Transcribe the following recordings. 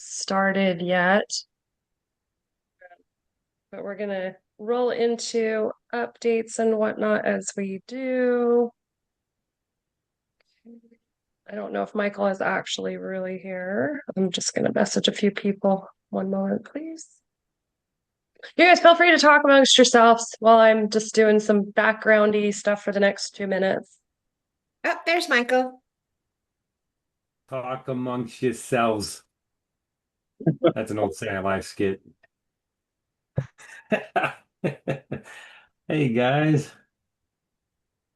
started yet, but we're gonna roll into updates and whatnot as we do. I don't know if Michael is actually really here. I'm just gonna message a few people. One moment, please. You guys feel free to talk amongst yourselves while I'm just doing some backgroundy stuff for the next 2 minutes. Oh, there's Michael. Talk amongst yourselves. That's an old Saturday Night Live skit. Hey guys.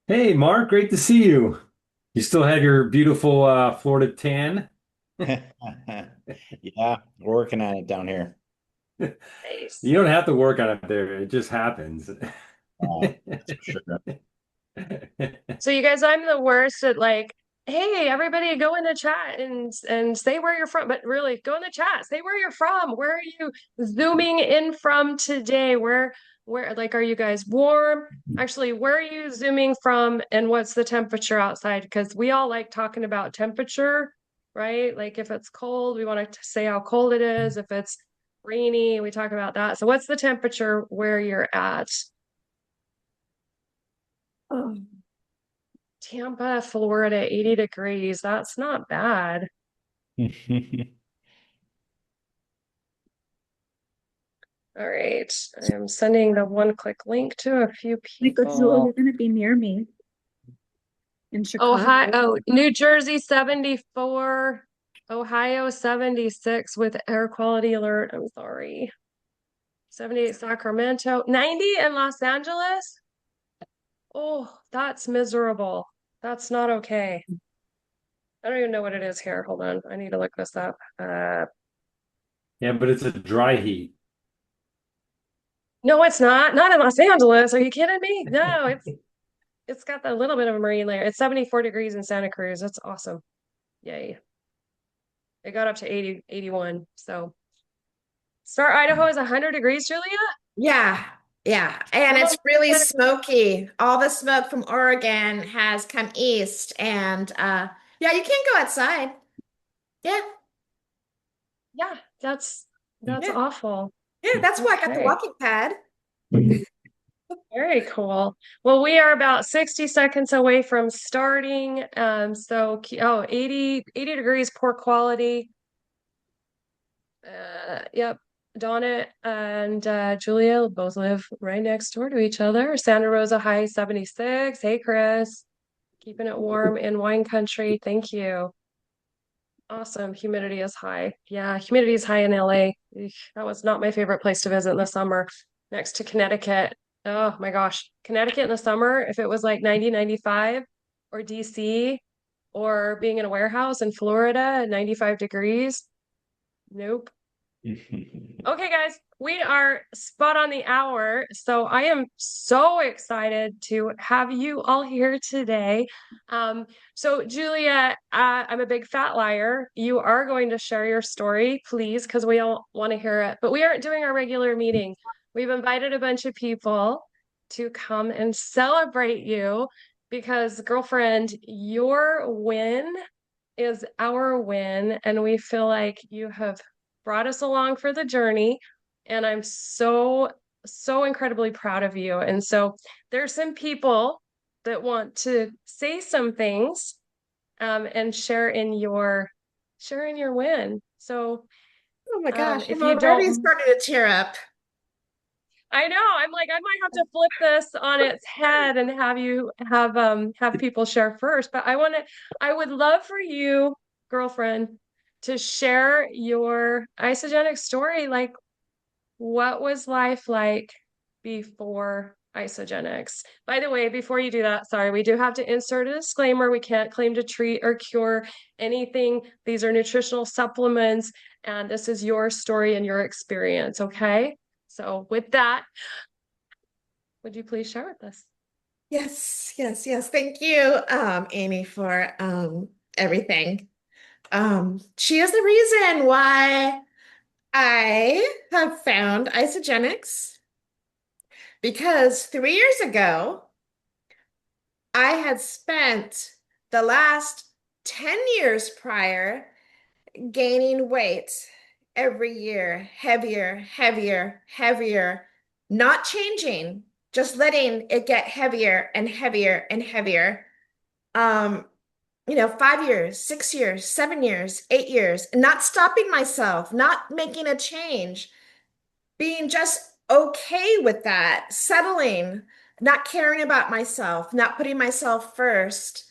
Hey Mark, great to see you. You still have your beautiful Florida tan? Yeah, we're working on it down here. Nice. You don't have to work on it there, it just happens. That's for sure. So you guys, I'm the worst at like, hey, everybody go in the chat and say where you're from. But really, go in the chat, say where you're from. Where are you zooming in from today? Where like are you guys warm? Actually, where are you zooming from and what's the temperature outside? Because we all like talking about temperature, right? Like if it's cold, we want to say how cold it is. If it's rainy, we talk about that. So what's the temperature where you're at? Oh. Tampa, Florida, 80 degrees. That's not bad. All right. I am sending the one-click link to a few Michael, Jewel, people. you're going to be near me in Ohio, Chicago. New Jersey 74, Ohio 76 with air quality alert. I'm sorry. 78 Sacramento, 90 in Los Angeles. Oh, that's miserable. That's not okay. I don't even know what it is here. Hold on. I need to look this up. Yeah, but it's a dry heat. No, it's not. Not in Los Angeles. Are you kidding me? No, it's got that little bit of a marine layer. It's 74 degrees in Santa Cruz. That's awesome. Yay. It got up to 80, 81. So Star Idaho is 100 degrees, Julia? Yeah, yeah. And Oh, it's really smoky. All the smoke from Oregon has come east. And yeah, you can't go outside. Yeah, yeah, that's yeah, awful. yeah. That's why I got the Okay. walking pad. Very cool. Well, we are about 60 seconds away from starting. So oh, 80 degrees, poor quality. Yep. Donna and Julia both live right next door to each other. Santa Rosa High 76. Hey, Chris. Keeping it warm in wine country. Thank you. Awesome. Humidity is high. Yeah, humidity is high in LA. Eesh, that was not my favorite place to visit in the summer, next to Connecticut. Oh my gosh. Connecticut in the summer, if it was like 90, 95, or DC, or being in a warehouse in Florida at 95 degrees. Nope. Okay, guys, we are spot on the hour. So I am so excited to have you all here today. So Julia, I'm a big fat liar. You are going to share your story, please, because we all want to hear it. But we aren't doing our regular meeting. We've invited a bunch of people to come and celebrate you because, girlfriend, your win is our win, and we feel like you have brought us along for the journey. And I'm so, so incredibly proud of you. And so there's some people that want to say some things and share in your win. So Oh my gosh, if I'm you already don't, starting to tear up. I know, I'm like, I might have to flip this on its head and have you have people share first. But I would love for you, girlfriend, to share your isogenic story. Like, what was life like before isogenics? By the way, before you do that, sorry, we do have to insert a disclaimer. We can't claim to treat or cure anything. These are nutritional supplements, and this is your story and your experience, okay? So with that, would you please share with us? Yes, yes, yes. Thank you, Amy, for everything. She is the reason why I have found Isogenics because 3 years ago, I had spent the last 10 years prior gaining weight. every year, heavier, heavier, heavier, not changing, just letting it get heavier and heavier and heavier. Um, 5 years, 6 years, 7 years, 8 years, and not stopping myself, not making a change, being just okay with that, settling, not caring about myself, not putting myself first.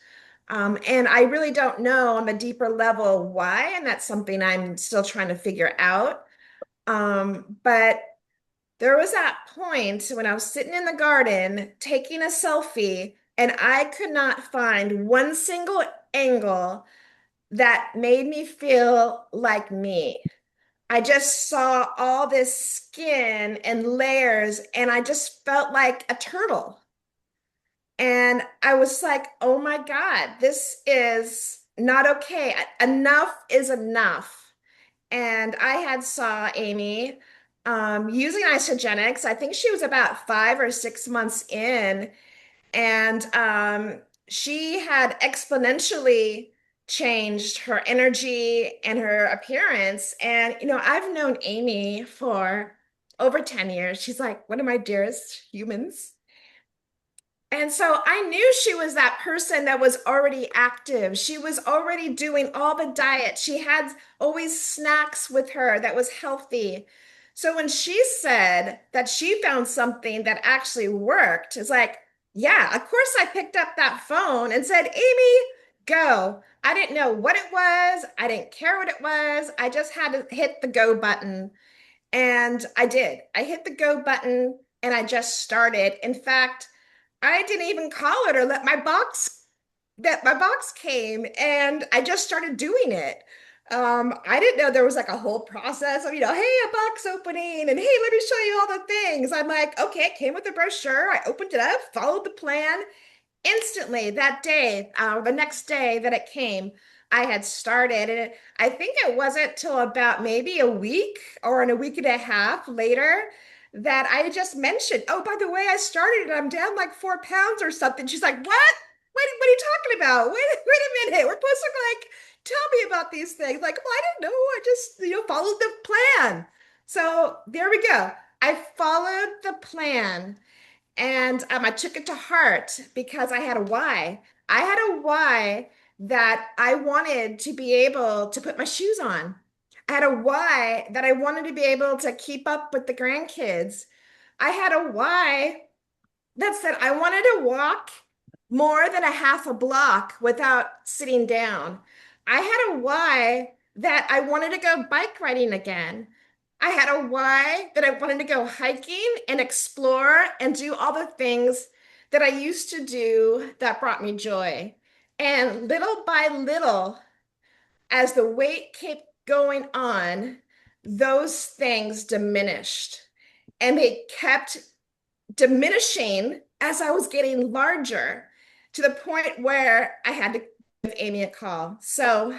And I really don't know on a deeper level why, and that's something I'm still trying to figure out. But there was that point when I was sitting in the garden taking a selfie, and I could not find one single angle that made me feel like me. I just saw all this skin and layers, and I just felt like a turtle. And I was like, oh my God, this is not okay. Enough is enough. And I had saw Amy using Isogenics. I think she was about 5 or 6 months in, and she had exponentially changed her energy and her appearance. And, I've known Amy for over 10 years. She's like one of my dearest humans. And so I knew she was that person that was already active. She was already doing all the diet. She had always snacks with her that was healthy. So when she said that she found something that actually worked, it's like, yeah, of course I picked up that phone and said, Amy, go. I didn't know what it was. I didn't care what it was. I just had to hit the go button. And I did. I hit the go button and I just started. In fact, I didn't even call it or let my box came and I just started doing it. I didn't know there was like a whole process of, hey, a box opening and hey, let me show you all the things. I'm like, okay, it came with a brochure. I opened it up, followed the plan. Instantly that day, the next day that it came, I had started. And I think it wasn't till about maybe a week or in a week and a half later that I just mentioned, oh, by the way, I started and I'm down like 4 pounds or something. She's like, what? What are you talking about? Wait a minute. We're supposed to like tell me about these things. Like, well, I didn't know. I just, followed the plan. So there we go. I followed the plan. And I took it to heart because I had a why. I had a why that I wanted to be able to put my shoes on. I had a why that I wanted to be able to keep up with the grandkids. I had a why that said I wanted to walk more than a half a block without sitting down. I had a why that I wanted to go bike riding again. I had a why that I wanted to go hiking and explore and do all the things that I used to do that brought me joy. And little by little, as the weight kept going on, those things diminished. And they kept diminishing as I was getting larger to the point where I had to give Amy a call. So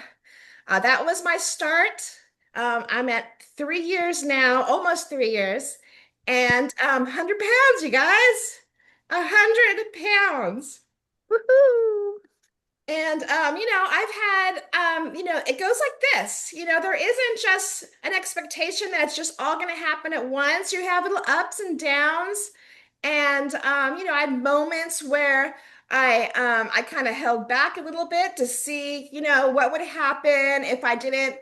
that was my start. I'm at 3 years now, almost 3 years, and 100 pounds, you guys, 100 pounds. Woohoo! And I've had it goes like this. There isn't just an expectation that it's just all going to happen at once. You have little ups and downs. And I had moments where I kind of held back a little bit to see, what would happen if I didn't,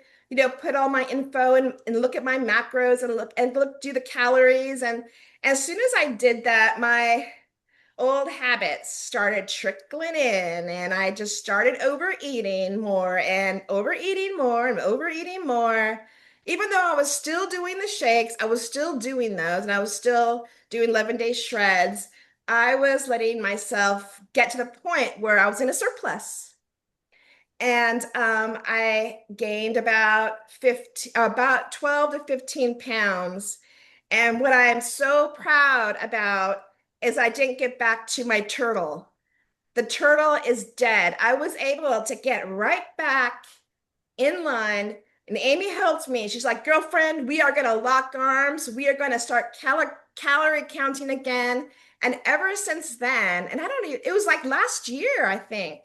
put all my info and look at my macros and look do the calories. And as soon as I did that, my old habits started trickling in, and I just started overeating more and overeating more and overeating more. Even though I was still doing the shakes, I was still doing those, and I was still doing 11-day shreds. I was letting myself get to the point where I was in a surplus. And I gained about 12 to 15 pounds. And what I'm so proud about is I didn't get back to my turtle. The turtle is dead. I was able to get right back in line. And Amy helped me. She's like, girlfriend, we are going to lock arms. We are going to start calorie counting again. And ever since then, and I don't even, it was like last year, I think,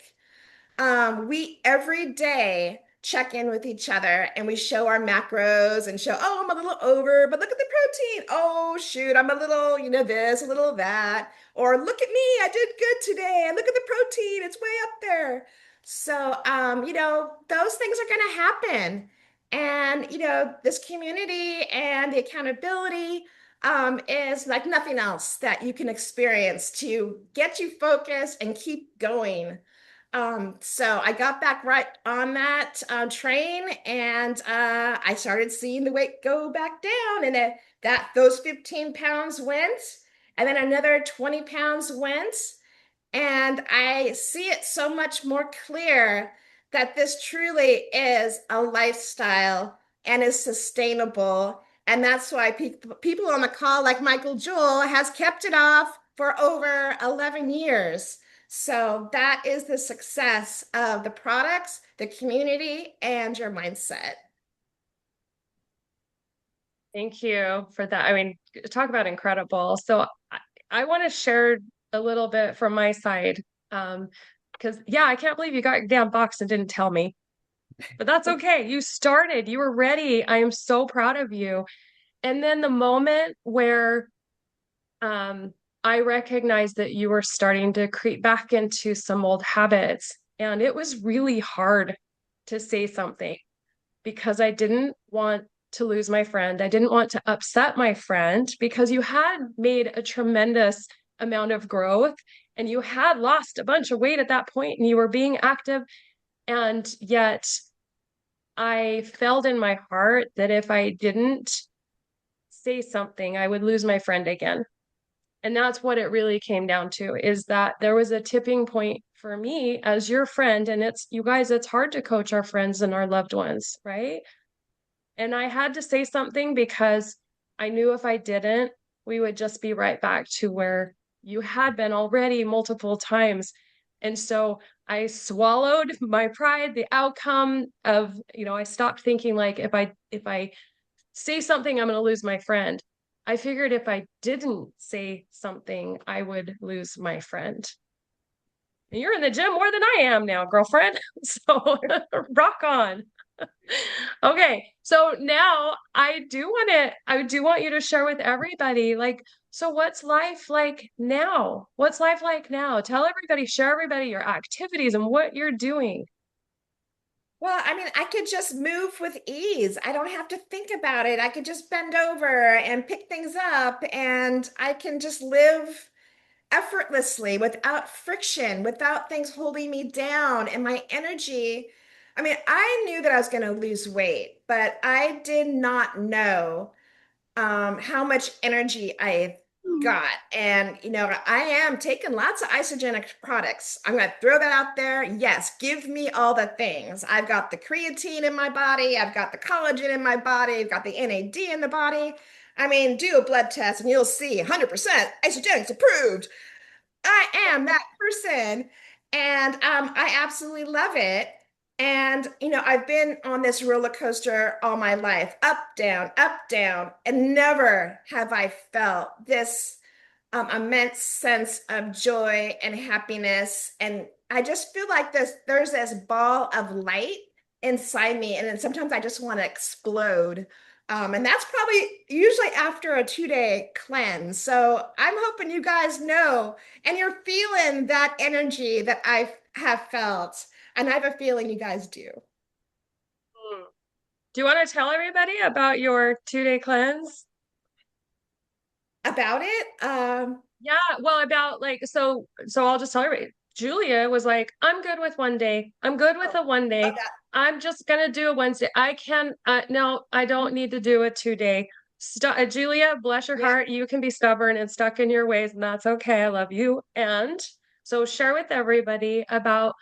we every day check in with each other and we show our macros and show, oh, I'm a little over, but look at the protein. Oh, shoot, I'm a little, this, a little that. Or look at me, I did good today. And look at the protein, it's way up there. So, those things are going to happen. And, this community and the accountability is like nothing else that you can experience to get you focused and keep going. So I got back right on that train, and I started seeing the weight go back down, and those 15 pounds went, and then another 20 pounds went, and I see it so much more clear that this truly is a lifestyle and is sustainable. And that's why people on the call, like Michael Jewell, has kept it off for over 11 years. So that is the success of the products, the community, and your mindset. Thank you for that. I mean, talk about incredible. So I want to share a little bit from my side. Because yeah, I can't believe you got your damn box and didn't tell me. But that's okay. You started, you were ready. I am so proud of you. And then the moment where I recognized that you were starting to creep back into some old habits, and it was really hard to say something because I didn't want to lose my friend. I didn't want to upset my friend because you had made a tremendous amount of growth and you had lost a bunch of weight at that point and you were being active. And yet I felt in my heart that if I didn't say something, I would lose my friend again. And that's what it really came down to, is that there was a tipping point for me as your friend. And it's, you guys, it's hard to coach our friends and our loved ones, right? And I had to say something because I knew if I didn't, we would just be right back to where you had been already multiple times. And so I swallowed my pride, the outcome of, I stopped thinking like if I say something, I'm going to lose my friend. I figured if I didn't say something, I would lose my friend. And you're in the gym more than I am now, girlfriend. So rock on. Okay, so now I do want you to share with everybody, like, so what's life like now? What's life like now? Tell everybody, share everybody your activities and what you're doing. Well, I mean, I could just move with ease. I don't have to think about it. I could just bend over and pick things up, and I can just live effortlessly without friction, without things holding me down. And my energy, I mean, I knew that I was going to lose weight, but I did not know how much energy I got. And, I am taking lots of isogenic products. I'm going to throw that out there. Yes, give me all the things. I've got the creatine in my body. I've got the collagen in my body. I've got the NAD in the body. I mean, do a blood test and you'll see 100% isogenics approved. I am that person. And I absolutely love it. And, I've been on this roller coaster all my life, up, down, and never have I felt this immense sense of joy and happiness. And I just feel like there's this ball of light inside me. And then sometimes I just want to explode. And that's probably usually after a 2-day cleanse. So I'm hoping you guys know and you're feeling that energy that I have felt. And I have a feeling you guys do. Do you want to tell everybody about your 2-day cleanse? About it? Yeah, well, about like, so I'll just tell everybody. Julia was like, I'm good with one day. I'm good with a one day. Okay. I'm just gonna do a Wednesday. I can, no, I don't need to do a 2-day. Julia, bless your Yeah. heart, you can be stubborn and stuck in your ways, and that's okay. I love you. And so share with everybody about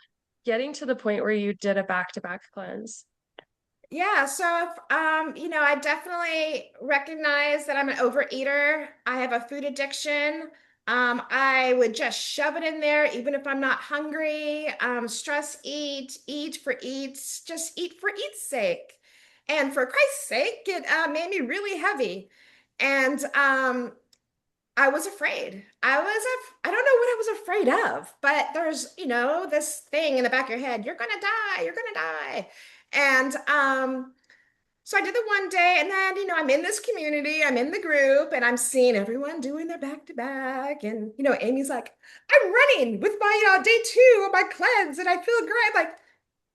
getting to the point where you did a back-to-back cleanse. Yeah, so I definitely recognize that I'm an overeater. I have a food addiction. I would just shove it in there, even if I'm not hungry. Stress eat for eats, just eat for eat's sake. And for Christ's sake, it made me really heavy. And I was afraid. I don't know what I was afraid of, but there's, this thing in the back of your head, you're gonna die, you're gonna die. And so I did the one day, and then, I'm in this community, I'm in the group, and I'm seeing everyone doing their back to back. And, Amy's like, I'm running with my day 2 of my cleanse, and I feel great. I'm like,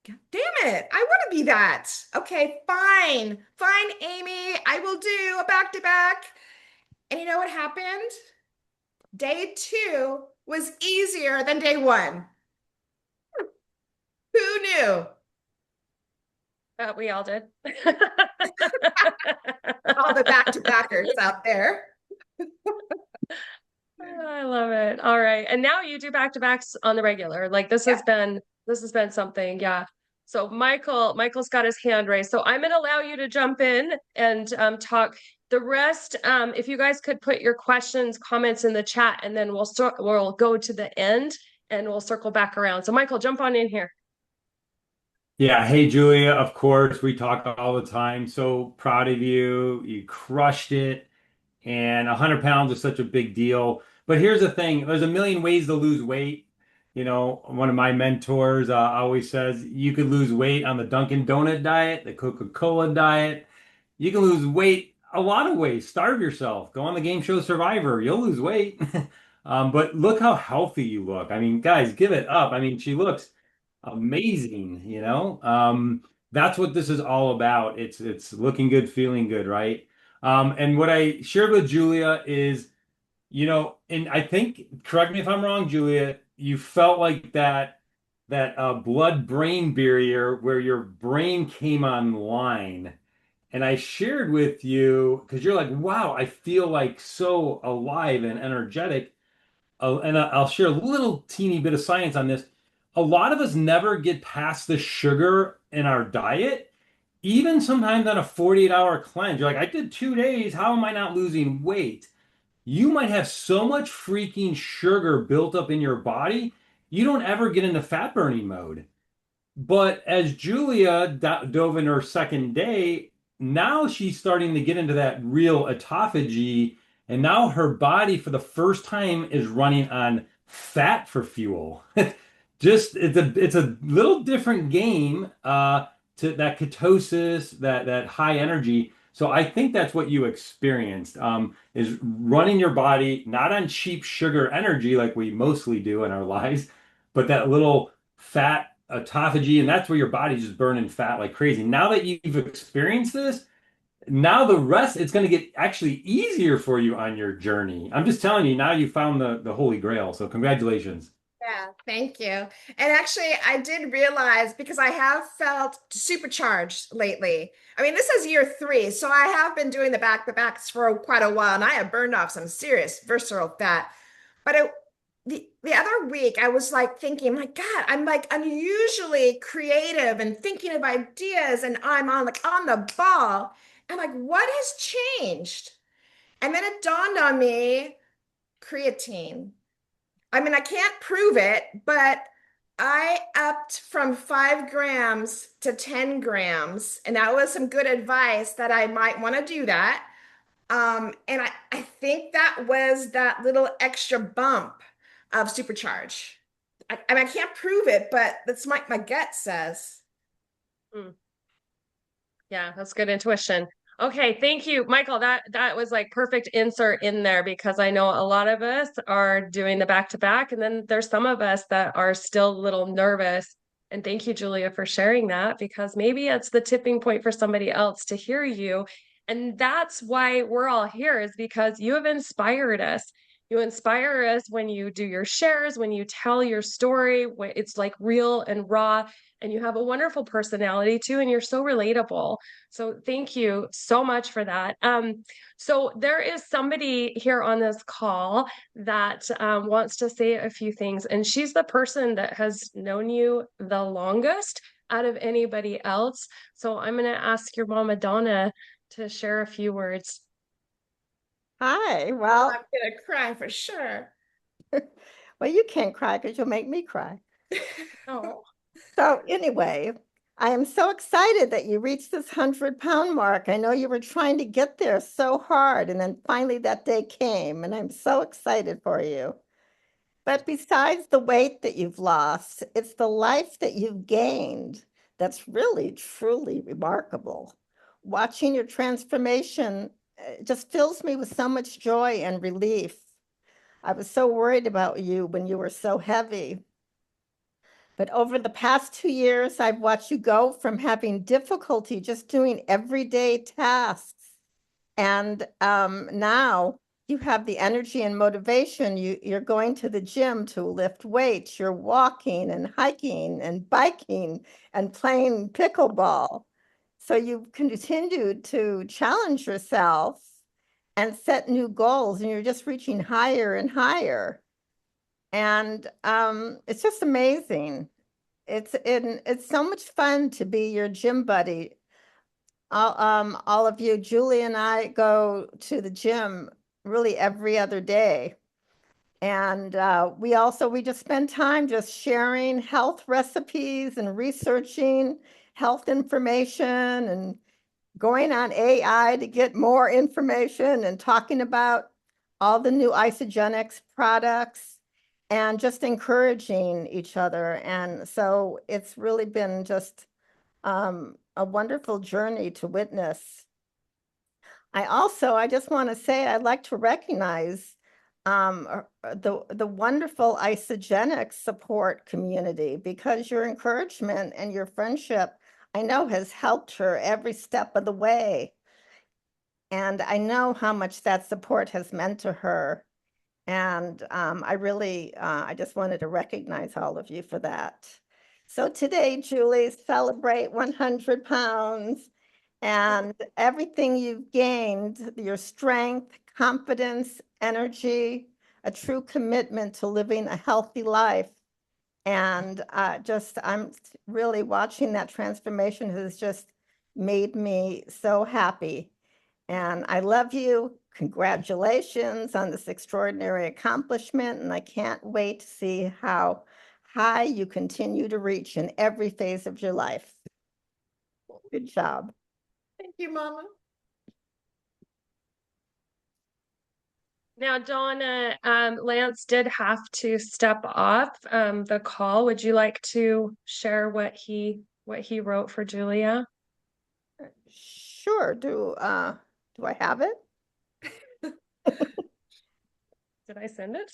God damn it, I want to be that. Okay, fine. Fine, Amy, I will do a back to back. And you know what happened? Day 2 was easier than day 1. Who knew? We all did. All the back-to-backers out there. I love it. All right. And now you do back-to-backs on the regular. Like this has been something. Yeah. So Michael's got his hand raised. So I'm gonna allow you to jump in and talk. The rest, if you guys could put your questions, comments in the chat, and then we'll go to the end and we'll circle back around. So Michael, jump on in here. Yeah, hey Julia, of course, we talk all the time. So proud of you. You crushed it. And 100 pounds is such a big deal. But here's the thing, there's a million ways to lose weight. One of my mentors always says you could lose weight on the Dunkin' Donut diet, the Coca-Cola diet. You can lose weight a lot of ways. Starve yourself. Go on the game show Survivor. You'll lose weight. But look how healthy you look. I mean, guys, give it up. I mean, she looks amazing. That's what this is all about. It's looking good, feeling good, right? And what I shared with Julia is, and I think, correct me if I'm wrong, Julia, you felt like that blood-brain barrier where your brain came online. And I shared with you because you're like, wow, I feel like so alive and energetic. And I'll share a little teeny bit of science on this. A lot of us never get past the sugar in our diet, even sometimes on a 48-hour cleanse. You're like, I did 2 days. How am I not losing weight? You might have so much freaking sugar built up in your body, you don't ever get into fat burning mode. But as Julia dove in her second day, now she's starting to get into that real autophagy. And now her body, for the first time, is running on fat for fuel. Just it's a little different game to that ketosis, that high energy. So I think that's what you experienced is running your body not on cheap sugar energy like we mostly do in our lives, but that little fat autophagy, and that's where your body's just burning fat like crazy. Now that you've experienced this, now the rest, it's going to get actually easier for you on your journey. I'm just telling you, now you found the Holy Grail. So congratulations. Yeah, thank you. And actually, I did realize because I have felt supercharged lately. I mean, this is year 3, so I have been doing the backs for quite a while, and I have burned off some serious visceral fat. But the other week, I was like thinking, my God, I'm like unusually creative and thinking of ideas, and I'm on the ball. I'm like, what has changed? And then it dawned on me, creatine. I mean, I can't prove it, but I upped from 5 grams to 10 grams. And that was some good advice that I might want to do that. And I think that was that little extra bump of supercharge. I mean, I can't prove it, but that's my gut says. Yeah, that's good intuition. Okay, thank you, Michael. That was like perfect insert in there because I know a lot of us are doing the back to back, and then there's some of us that are still a little nervous. And thank you, Julia, for sharing that because maybe it's the tipping point for somebody else to hear you. And that's why we're all here, is because you have inspired us. You inspire us when you do your shares, when you tell your story, when it's like real and raw, and you have a wonderful personality too, and you're so relatable. So thank you so much for that. So there is somebody here on this call that wants to say a few things, and she's the person that has known you the longest out of anybody else. So I'm going to ask your mama Donna to share a few words. Hi. Well, I'm gonna cry for sure. well, you can't cry because you'll make me cry. Oh, So anyway, I am so excited that you reached this 100-pound mark. I know you were trying to get there so hard, and then finally that day came, and I'm so excited for you. But besides the weight that you've lost, it's the life that you've gained that's really, truly remarkable. Watching your transformation just fills me with so much joy and relief. I was so worried about you when you were so heavy. But over the past 2 years, I've watched you go from having difficulty just doing everyday tasks. And now you have the energy and motivation. You're going to the gym to lift weights. You're walking and hiking and biking and playing pickleball. So you've continued to challenge yourself and set new goals, and you're just reaching higher and higher. And it's just amazing. It's so much fun to be your gym buddy. All of you, Julie and I go to the gym really every other day. And we just spend time just sharing health recipes and researching health information and going on AI to get more information and talking about all the new Isogenics products and just encouraging each other. And so it's really been just a wonderful journey to witness. I just want to say I'd like to recognize the wonderful Isogenics support community, because your encouragement and your friendship, I know, has helped her every step of the way. And I know how much that support has meant to her. And I just wanted to recognize all of you for that. So today, Julie, celebrate 100 pounds and everything you've gained, your strength, confidence, energy, a true commitment to living a healthy life. And I'm really watching that transformation has just made me so happy. And I love you. Congratulations on this extraordinary accomplishment. And I can't wait to see how high you continue to reach in every phase of your life. Good job. Thank you, Mama. Now, Donna, Lance did have to step off the call. Would you like to share what he wrote for Julia? Sure. Do I have it? Did I send it?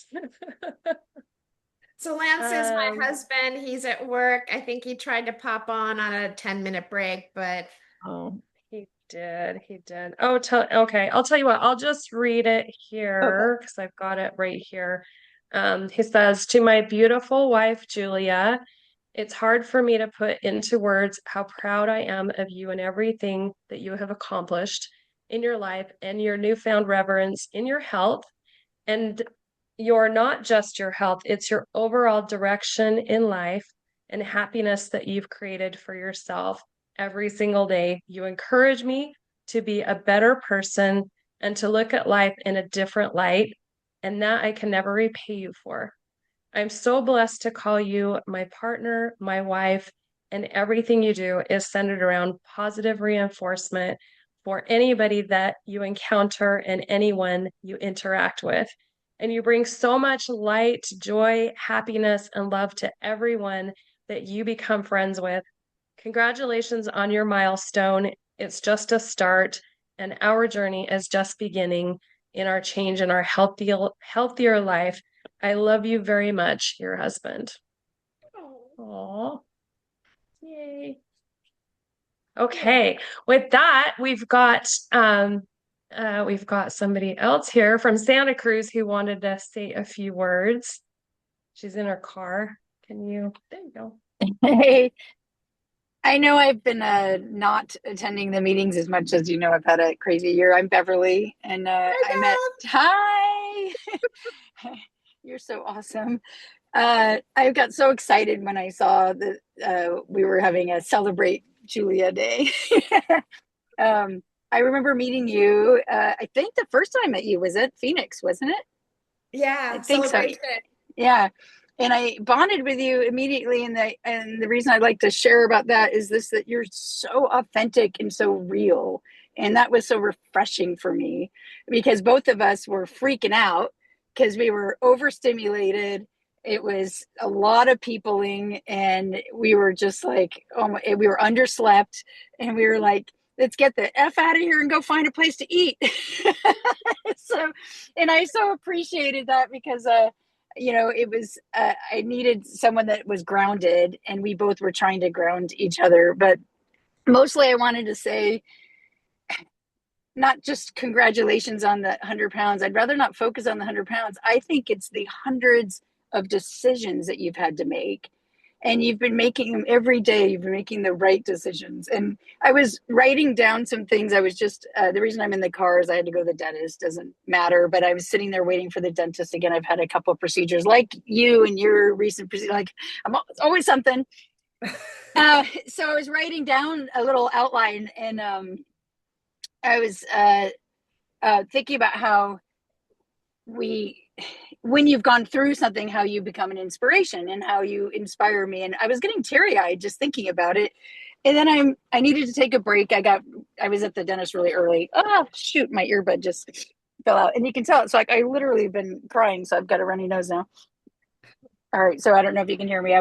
So Lance is my Um, husband. He's at work. I think he tried to pop on a 10-minute break, but Oh, He did. Oh, okay. I'll tell you what, I'll just read it here because I've got it right here. He says, "To my beautiful wife, Julia, it's hard for me to put into words how proud I am of you and everything that you have accomplished in your life and your newfound reverence in your health. And you're not just your health, it's your overall direction in life and happiness that you've created for yourself every single day. You encourage me to be a better person and to look at life in a different light, and that I can never repay you for. I'm so blessed to call you my partner, my wife, and everything you do is centered around positive reinforcement for anybody that you encounter and anyone you interact with. And you bring so much light, joy, happiness, and love to everyone that you become friends with. Congratulations on your milestone. It's just a start, and our journey is just beginning in our change in our healthier life. I love you very much, your husband." Aw. Yay. Okay. With that, we've got somebody else here from Santa Cruz who wanted to say a few words. She's in her car. There you go. Hey, I know I've been not attending the meetings as much as you know. I've had a crazy year. I'm Beverly, and Hi. You're so awesome. I got so excited when I saw that we were having a Celebrate Julia Day. I remember meeting you. I think the first time I met you was at Phoenix, wasn't it? yeah, I think so. celebration. Yeah. And I bonded with you immediately. And the reason I'd like to share about that is that you're so authentic and so real. And that was so refreshing for me, because both of us were freaking out because we were overstimulated it was a lot of peopling, and we were just like, oh my, we were underslept, and we were like, let's get the F out of here and go find a place to eat. So, and I so appreciated that because, it was, I needed someone that was grounded, and we both were trying to ground each other. But mostly I wanted to say, not just congratulations on the 100 pounds. I'd rather not focus on the 100 pounds. I think it's the hundreds of decisions that you've had to make. And you've been making them every day. You've been making the right decisions. And I was writing down some things. I was just, the reason I'm in the car is I had to go to the dentist. Doesn't matter. But I was sitting there waiting for the dentist again. I've had a couple of procedures like you and your recent procedure. Like, it's always something. So I was writing down a little outline, and I was thinking about how when you've gone through something, how you become an inspiration and how you inspire me. And I was getting teary-eyed just thinking about it. And then I needed to take a break. I was at the dentist really early. Oh, shoot, my earbud just fell out. And you can tell it's like I literally have been crying, so I've got a runny nose now. All right, so I don't know if you can hear me.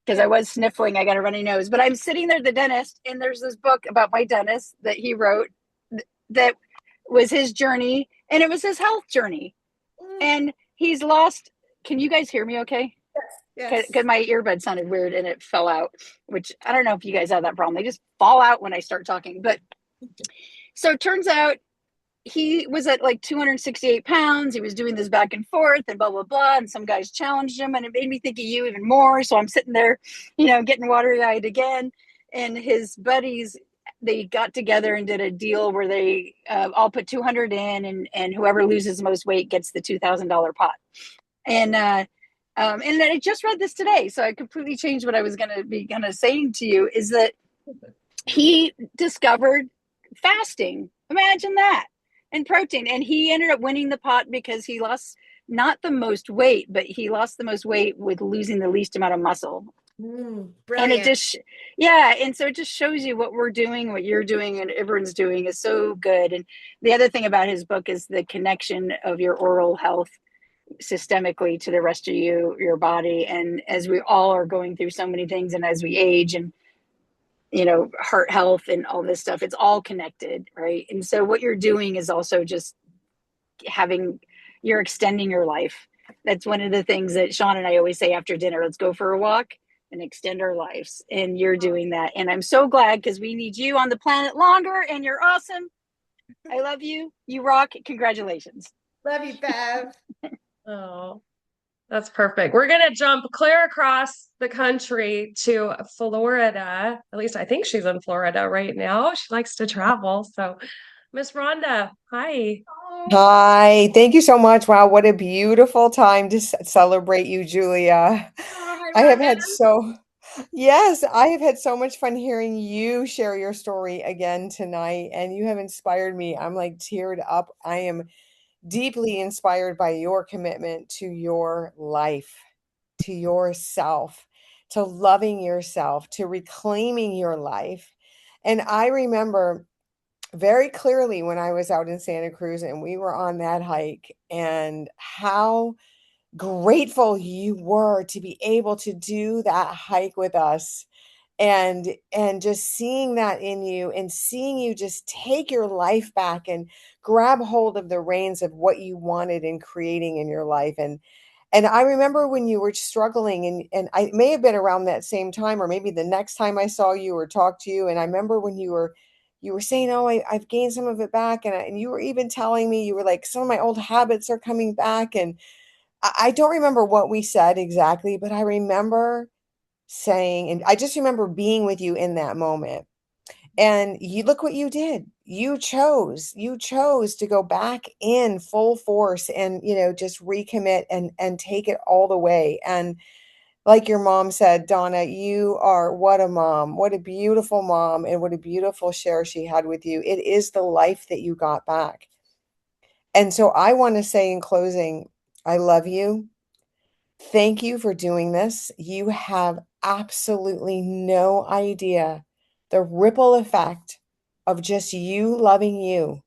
Because I was sniffling, I got a runny nose. But I'm sitting there at the dentist, and there's this book about my dentist that he wrote that was his journey, and it was his health journey. And he's lost. Can you guys hear me okay? Yes. Because my earbud sounded weird and it fell out, which I don't know if you guys have that problem. They just fall out when I start talking. But so it turns out he was at like 268 pounds. He was doing this back and forth and blah, blah, blah. And some guys challenged him, and it made me think of you even more. So I'm sitting there, getting watery-eyed again. And his buddies, they got together and did a deal where they all put 200 in, and whoever loses the most weight gets the $2,000 pot. And I just read this today, so I completely changed what I was going to be saying to you, is that he discovered fasting. Imagine that. And protein. And he ended up winning the pot because he lost not the most weight, but he lost the most weight with losing the least amount of muscle. Brilliant. And it just, and so it just shows you what we're doing, what you're doing, and everyone's doing is so good. And the other thing about his book is the connection of your oral health systemically to the rest of your body. And as we all are going through so many things, and as we age, and heart health and all this stuff, it's all connected, right? And so what you're doing is also just you're extending your life. That's one of the things that Sean and I always say after dinner: let's go for a walk and extend our lives. And you're doing that. And I'm so glad, because we need you on the planet longer, and you're awesome. I love you. You rock. Congratulations. Love you, Bev. Oh, that's perfect. We're going to jump clear across the country to Florida. At least I think she's in Florida right now. She likes to travel. So, Miss Rhonda, hi. Hi, thank you so much. Wow, what a beautiful time to celebrate you, Julia. I have had yes, I have had so much fun hearing you share your story again tonight, and you have inspired me. I'm like teared up. I am deeply inspired by your commitment to your life, to yourself, to loving yourself, to reclaiming your life. And I remember very clearly when I was out in Santa Cruz and we were on that hike, and how grateful you were to be able to do that hike with us, and just seeing that in you, and seeing you just take your life back and grab hold of the reins of what you wanted in creating in your life. And I remember when you were struggling, and I may have been around that same time, or maybe the next time I saw you or talked to you. And I remember when you were saying, oh, I've gained some of it back. And you were even telling me, you were like, some of my old habits are coming back. And I don't remember what we said exactly, but I remember saying, and I just remember being with you in that moment. And you look what you did. You chose to go back in full force and, just recommit and take it all the way. And like your mom said, Donna, you are, what a mom, what a beautiful mom, and what a beautiful share she had with you. It is the life that you got back. And so I want to say in closing, I love you. Thank you for doing this. You have absolutely no idea the ripple effect of just you loving you.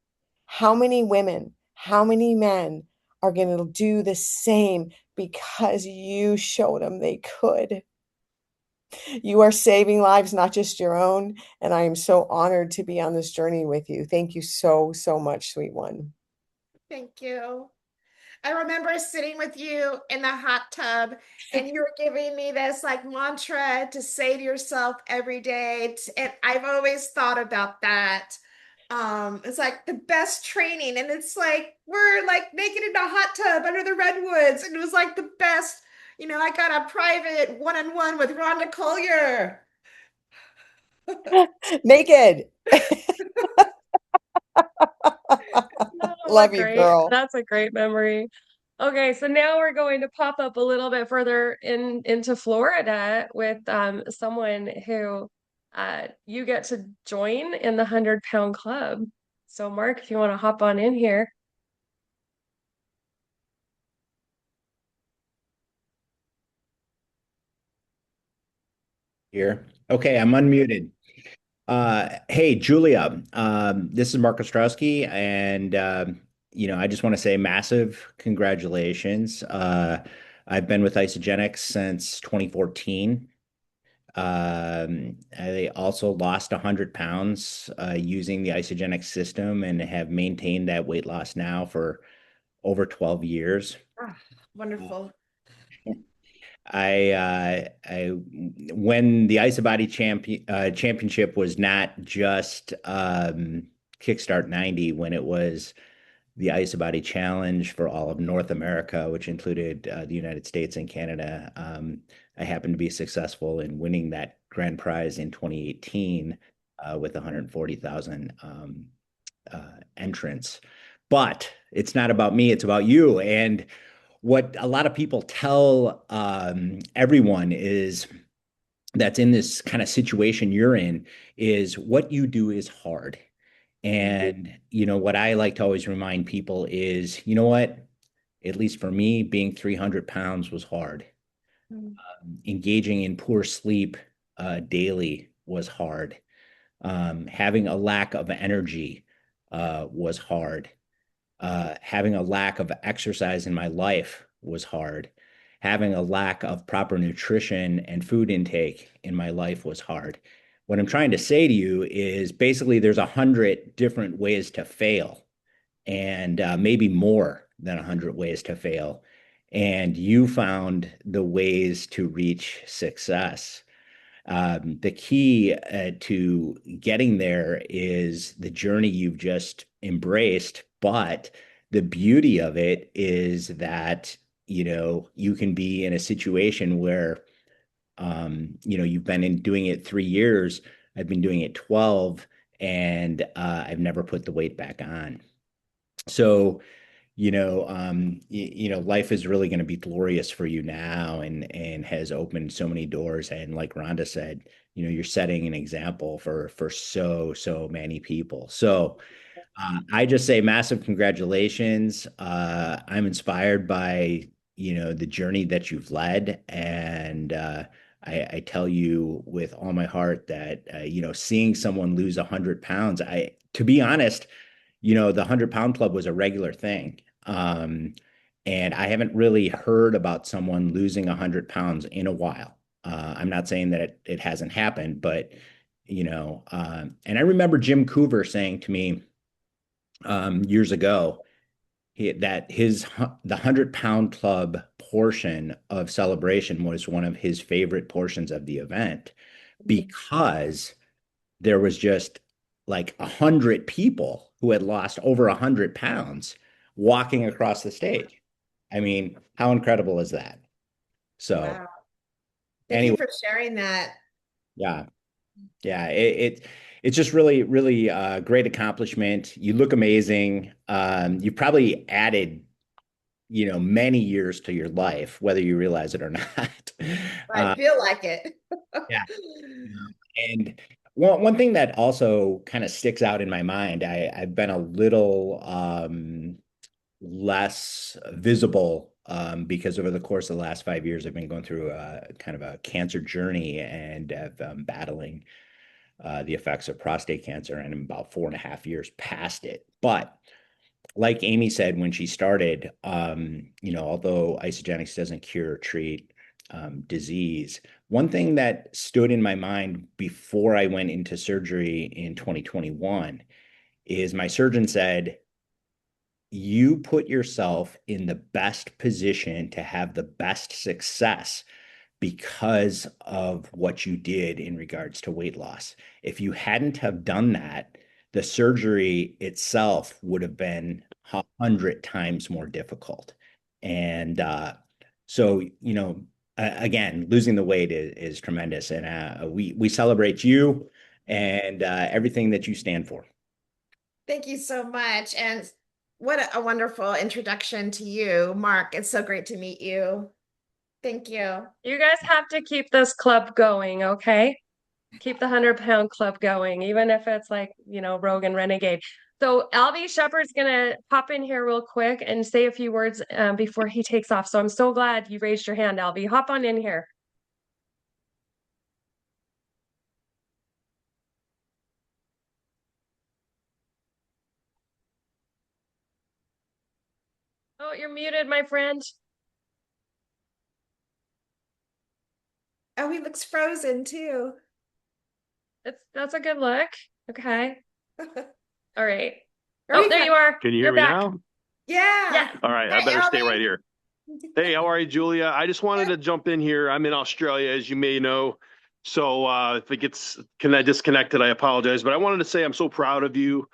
How many women, how many men are going to do the same because you showed them they could. You are saving lives, not just your own. And I am so honored to be on this journey with you. Thank you so, so much, sweet one. Thank you. I remember sitting with you in the hot tub and you were giving me this like mantra to say to yourself every day. And I've always thought about that. It's like the best training. And it's like we're like naked in a hot tub under the redwoods. And it was like the best. You know, I got a private one-on-one with Rhonda Collier. Naked. Oh, Love what you, great. girl. That's a great memory. Okay, so now we're going to pop up a little bit further into Florida with someone who you get to join in the 100-pound club. So Mark, if you want to hop on in here. Here. Okay, I'm unmuted. Hey, Julia, this is Mark Ostrowski, and I just want to say massive congratulations. I've been with Isagenix since 2014. I also lost 100 pounds using the Isagenix system and have maintained that weight loss now for over 12 years. Ah, wonderful. When the IsaBody championship was not just Kickstart 90, when it was the IsaBody Challenge for all of North America, which included the United States and Canada, I happened to be successful in winning that grand prize in 2018 with 140,000 entrants. But it's not about me; it's about you. And what a lot of people tell everyone is that's in this kind of situation you're in is what you do is hard. And, what I like to always remind people is, you know what? At least for me, being 300 pounds was hard. Engaging in poor sleep daily was hard. Having a lack of energy was hard. Having a lack of exercise in my life was hard. Having a lack of proper nutrition and food intake in my life was hard. What I'm trying to say to you is basically there's 100 different ways to fail, and maybe more than 100 ways to fail. And you found the ways to reach success. The key to getting there is the journey you've just embraced, but the beauty of it is that, you can be in a situation where, you've been doing it 3 years. I've been doing it 12, and I've never put the weight back on. So, life is really going to be glorious for you now, and has opened so many doors. And like Rhonda said, you're setting an example for so many people. So I just say massive congratulations. I'm inspired by the journey that you've led, and I tell you with all my heart that seeing someone lose 100 pounds, to be honest, the 100-pound club was a regular thing. And I haven't really heard about someone losing 100 pounds in a while. I'm not saying that it hasn't happened, but, and I remember Jim Coover saying to me years ago that the 100-pound club portion of celebration was one of his favorite portions of the event because there was just like 100 people who had lost over 100 pounds walking across the stage. I mean, how incredible is that? So Wow. Thank anyway, you for sharing that. yeah, it's just really, really great accomplishment. You look amazing. You probably added, many years to your life, whether you realize it or not. I feel like it. Yeah. And one thing that also kind of sticks out in my mind, I've been a little less visible because over the course of the last 5 years, I've been going through a kind of a cancer journey and have battling the effects of prostate cancer, and I'm about 4.5 years past it. But like Amy said when she started, although Isagenix doesn't cure or treat disease, one thing that stood in my mind before I went into surgery in 2021 is my surgeon said, you put yourself in the best position to have the best success because of what you did in regards to weight loss. If you hadn't have done that, the surgery itself would have been 100 times more difficult. And so, again, losing the weight is tremendous. And we celebrate you and everything that you stand for. Thank you so much. And what a wonderful introduction to you, Mark. It's so great to meet you. Thank you. You guys have to keep this club going, okay? Keep the 100-pound club going, even if it's like, Rogue and Renegade. So Albie Shepherd's gonna pop in here real quick and say a few words before he takes off. So I'm so glad you raised your hand, Albie. Hop on in here. Oh, you're muted, my friend. Oh, he looks frozen too. That's a good look. Okay. All right. Are we Oh, there back? you are. Can you You're hear me back. now? Yeah. Yeah. All right, I Hi, better stay Albie. right here. Hey, how are you, Julia? I just wanted to jump in here. I'm in Australia, as you may know. So if it gets disconnected, I apologize. But I wanted to say I'm so proud of you.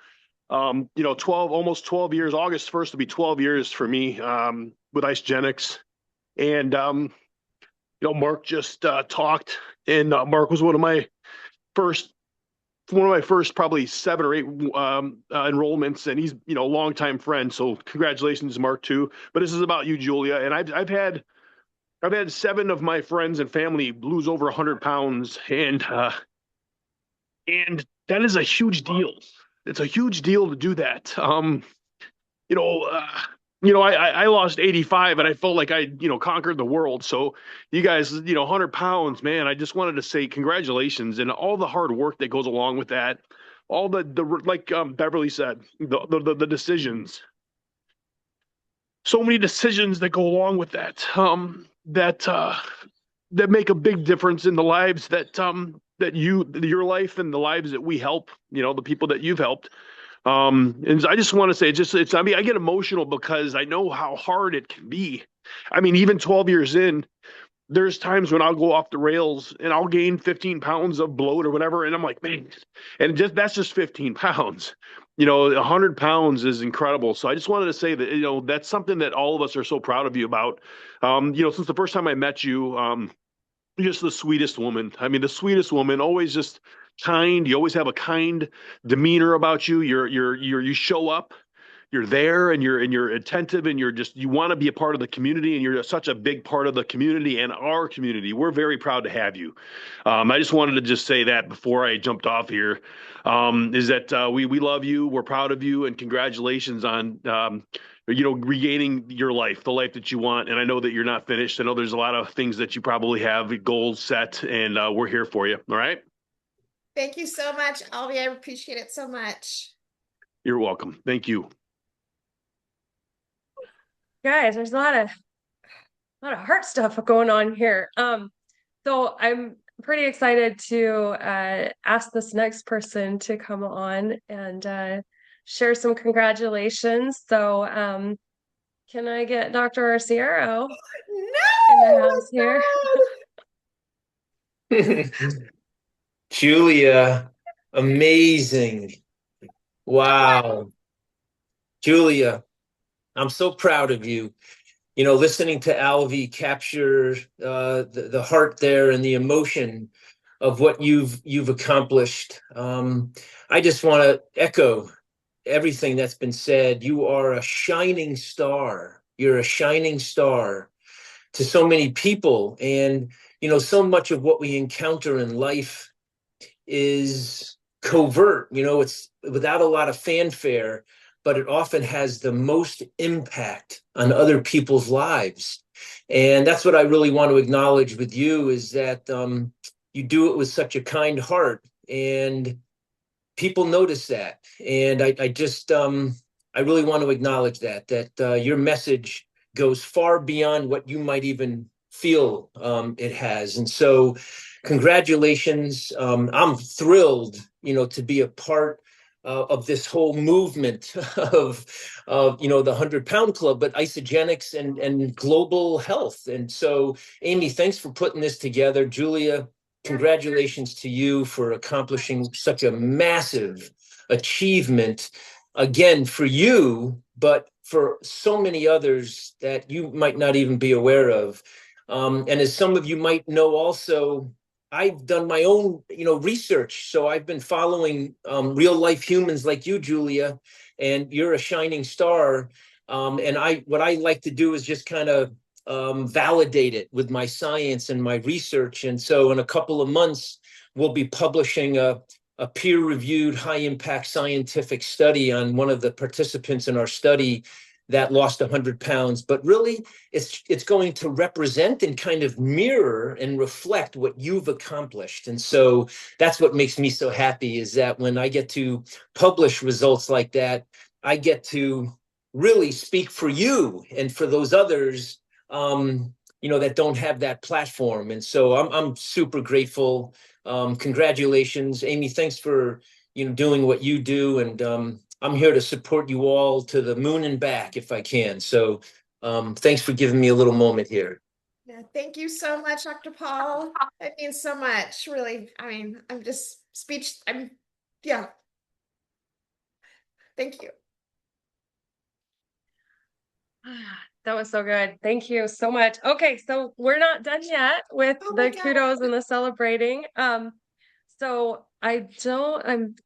almost 12 years. August 1st will be 12 years for me with Isagenix. And, Mark just talked. And Mark was one of my first probably 7 or 8 enrollments, and he's a longtime friend. So congratulations, Mark, too. But this is about you, Julia. And I've had 7 of my friends and family lose over 100 pounds, and that is a huge deal. It's a huge deal to do that. I lost 85 and I felt like I, conquered the world. So you guys, 100 pounds, man, I just wanted to say congratulations and all the hard work that goes along with that. All the like Beverly said, the decisions. So many decisions that go along with that, that make a big difference in the lives that your life and the lives that we help, the people that you've helped. And I just want to say, I get emotional because I know how hard it can be. I mean, even 12 years in, there's times when I'll go off the rails and I'll gain 15 pounds of bloat or whatever. And I'm like, man, and that's just 15 pounds. 100 pounds is incredible. So I just wanted to say that, that's something that all of us are so proud of you about. Since the first time I met you, you're just the sweetest woman. I mean, the sweetest woman, always just kind. You always have a kind demeanor about you. You show up, you're there, and you're attentive, and you want to be a part of the community, and you're such a big part of the community and our community. We're very proud to have you. I just wanted to just say that before I jumped off here, is that we love you, we're proud of you, and congratulations on regaining your life, the life that you want. And I know that you're not finished. I know there's a lot of things that you probably have goals set, and we're here for you. All right. Thank you so much, Albie. I appreciate it so much. You're welcome. Thank you. Guys, there's a lot of heart stuff going on here. So I'm pretty excited to ask this next person to come on and share some congratulations. So can I get Dr. Arciero in the house here? Julia, amazing. Wow. Julia, I'm so proud of you. Listening to Albie capture the heart there and the emotion of what you've accomplished. I just want to echo everything that's been said. You are a shining star. You're a shining star to so many people. And, so much of what we encounter in life is covert, it's without a lot of fanfare, but it often has the most impact on other people's lives. And that's what I really want to acknowledge with you, is that you do it with such a kind heart, and people notice that. And I just I really want to acknowledge that your message goes far beyond what you might even feel it has. And so congratulations. I'm thrilled, to be a part of this whole movement of the 100-pound club, but Isagenix and global health. And so, Amy, thanks for putting this together. Julia, congratulations to you for accomplishing such a massive achievement, again, for you, but for so many others that you might not even be aware of. And as some of you might know also, I've done my own, research. So I've been following real life humans like you, Julia, and you're a shining star. And what I like to do is just kind of validate it with my science and my research. And so in a couple of months, we'll be publishing a peer-reviewed, high-impact scientific study on one of the participants in our study that lost 100 pounds. But really, it's going to represent and kind of mirror and reflect what you've accomplished. And so that's what makes me so happy, is that when I get to publish results like that, I get to really speak for you and for those others, that don't have that platform. And so I'm super grateful. Congratulations, Amy. Thanks for doing what you do, and I'm here to support you all to the moon and back if I can. So thanks for giving me a little moment here. Yeah, thank you so much, Dr. Paul. That means so much, really. I mean, I'm just yeah. Thank you. That was so good. Thank you so much. Okay, so we're not done yet with the kudos and the celebrating. So I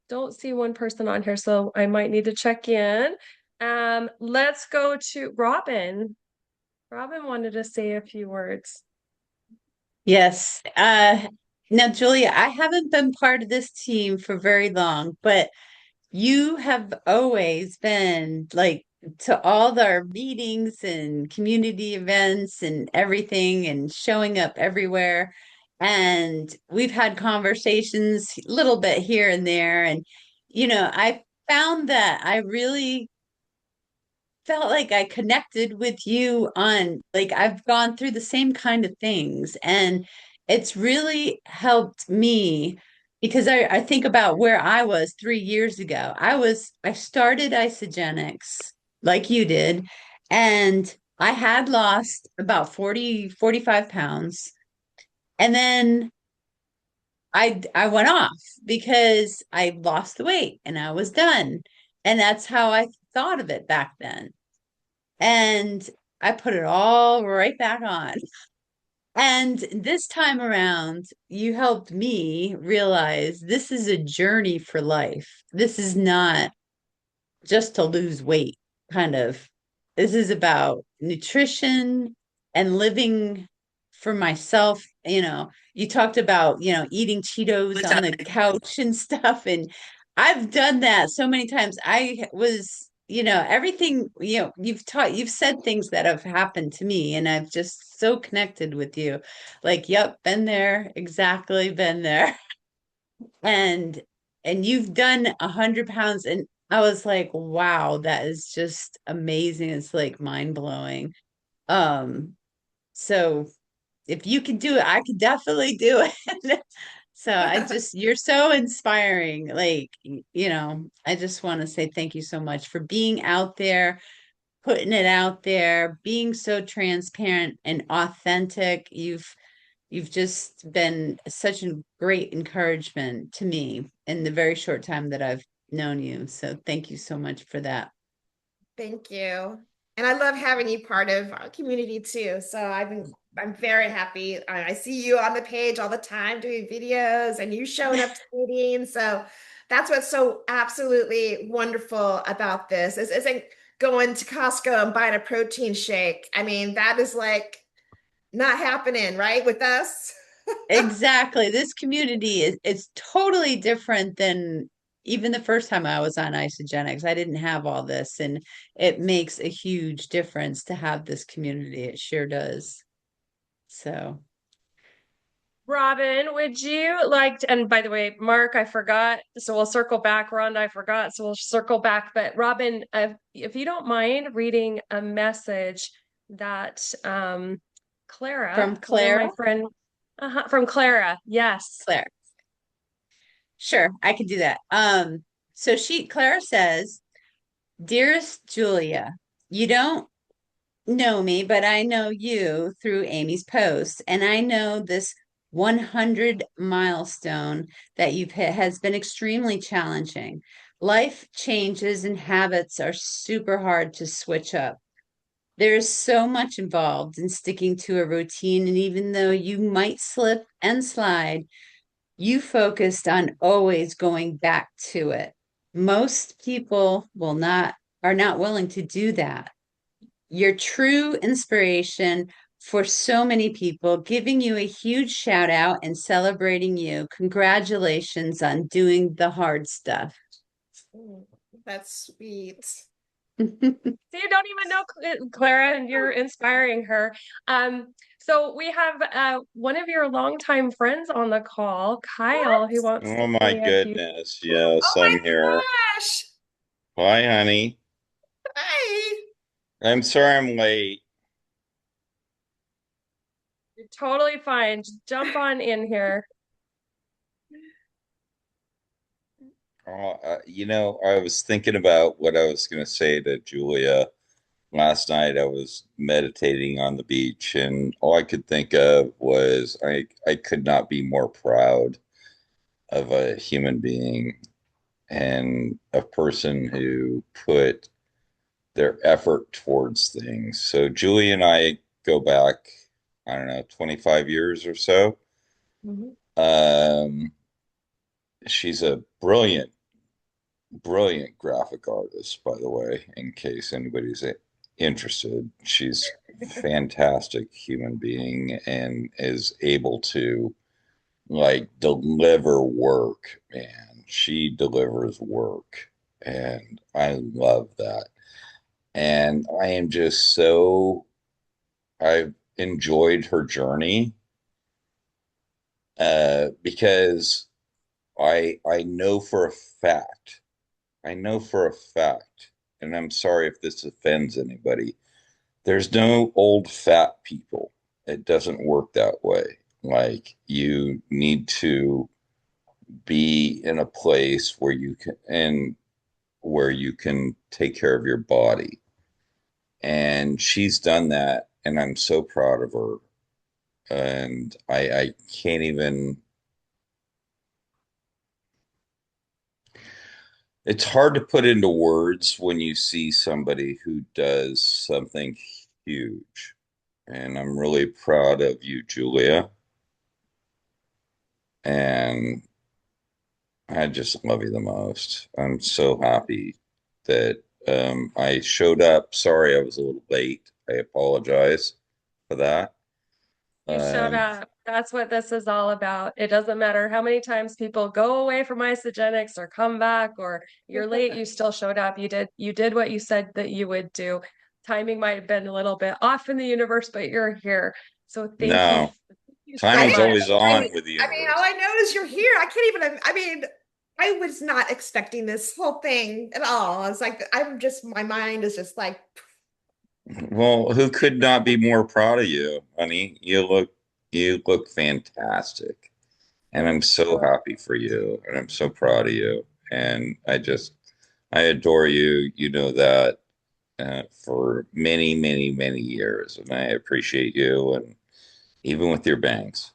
don't see one person on here, so I might need to check in. Let's go to Robin. Robin wanted to say a few words. Yes. Now, Julia, I haven't been part of this team for very long, but you have always been like to all our meetings and community events and everything and showing up everywhere. And we've had conversations a little bit here and there. And, I found that I really felt like I connected with you on, like, I've gone through the same kind of things. And it's really helped me because I think about where I was 3 years ago. I started Isagenix like you did, and I had lost about 45 pounds. And then I went off because I lost the weight and I was done. And that's how I thought of it back then. And I put it all right back on. And this time around, you helped me realize this is a journey for life. This is not just to lose weight, kind of. This is about nutrition and living for myself. You talked about, eating Cheetos on the couch and stuff. And I've done that so many times. I was, everything, you've said things that have happened to me, and I've just so connected with you. Like, yep, been there, exactly, been there. And you've done 100 pounds, and I was like, wow, that is just amazing. It's like mind blowing. So if you can do it, I could definitely do it. So you're so inspiring. Like, I just want to say thank you so much for being out there, putting it out there, being so transparent and authentic. You've just been such a great encouragement to me in the very short time that I've known you. So thank you so much for that. Thank you. And I love having you part of our community too. So I'm very happy. I see you on the page all the time doing videos and you showing up to meetings. So that's what's so absolutely wonderful about this. Isn't going to Costco and buying a protein shake. I mean, that is like not happening, right, with us? Exactly. This community is totally different than even the first time I was on Isagenix. I didn't have all this, and it makes a huge difference to have this community. It sure does. So Robin, would you like to, and by the way, Mark, I forgot, so we'll circle back. Rhonda, I forgot, so we'll circle back. But Robin, if you don't mind reading a message that Clara, From one of Clara? my friend, from Clara, yes. Claire. Sure, I can do that. So Clara says, Dearest Julia, you don't know me, but I know you through Amy's post, and I know this 100 milestone that you've hit has been extremely challenging. Life changes and habits are super hard to switch up. There's so much involved in sticking to a routine, and even though you might slip and slide, you focused on always going back to it. Most people are not willing to do that. Your true inspiration for so many people, giving you a huge shout out and celebrating you. Congratulations on doing the hard stuff. That's sweet. So you don't even know Clara, and you're inspiring her. So we have one of your longtime friends on the call, Kyle, who wants Oh to my say a few. goodness. Yes, Oh my I'm here. gosh. Hi, honey. Hi. I'm sorry I'm late. You're totally fine. Just jump on in here. I was thinking about what I was going to say to Julia. Last night I was meditating on the beach, and all I could think of was I could not be more proud of a human being and a person who put their effort towards things. So Julie and I go back, I don't know, 25 years or so. Um, she's a brilliant, brilliant graphic artist, by the way, in case anybody's interested. She's a fantastic human being and is able to like deliver work, man. She delivers work, and I love that. And I am just I've enjoyed her journey because I know for a fact, and I'm sorry if this offends anybody, there's no old fat people. It doesn't work that way. Like you need to be in a place where you can take care of your body. And she's done that, and I'm so proud of her. And I can't even, it's hard to put into words when you see somebody who does something huge. And I'm really proud of you, Julia. And I just love you the most. I'm so happy that I showed up. Sorry I was a little late. I apologize for that. You showed up. That's what this is all about. It doesn't matter how many times people go away from Isagenix or come back or you're late, you still showed up. You did what you said that you would do. Timing might have been a little bit off in the universe, but you're here. So thank No, you so timing's much. always on with you. I mean, all I know is you're here. I can't even, I mean, I was not expecting this whole thing at all. I was like, my mind is just like, Well, who could not be more proud of you, honey? You look fantastic. And I'm so happy for you, and I'm so proud of you. And I adore you. You know that for many, many, many years, and I appreciate you, and even with your bangs.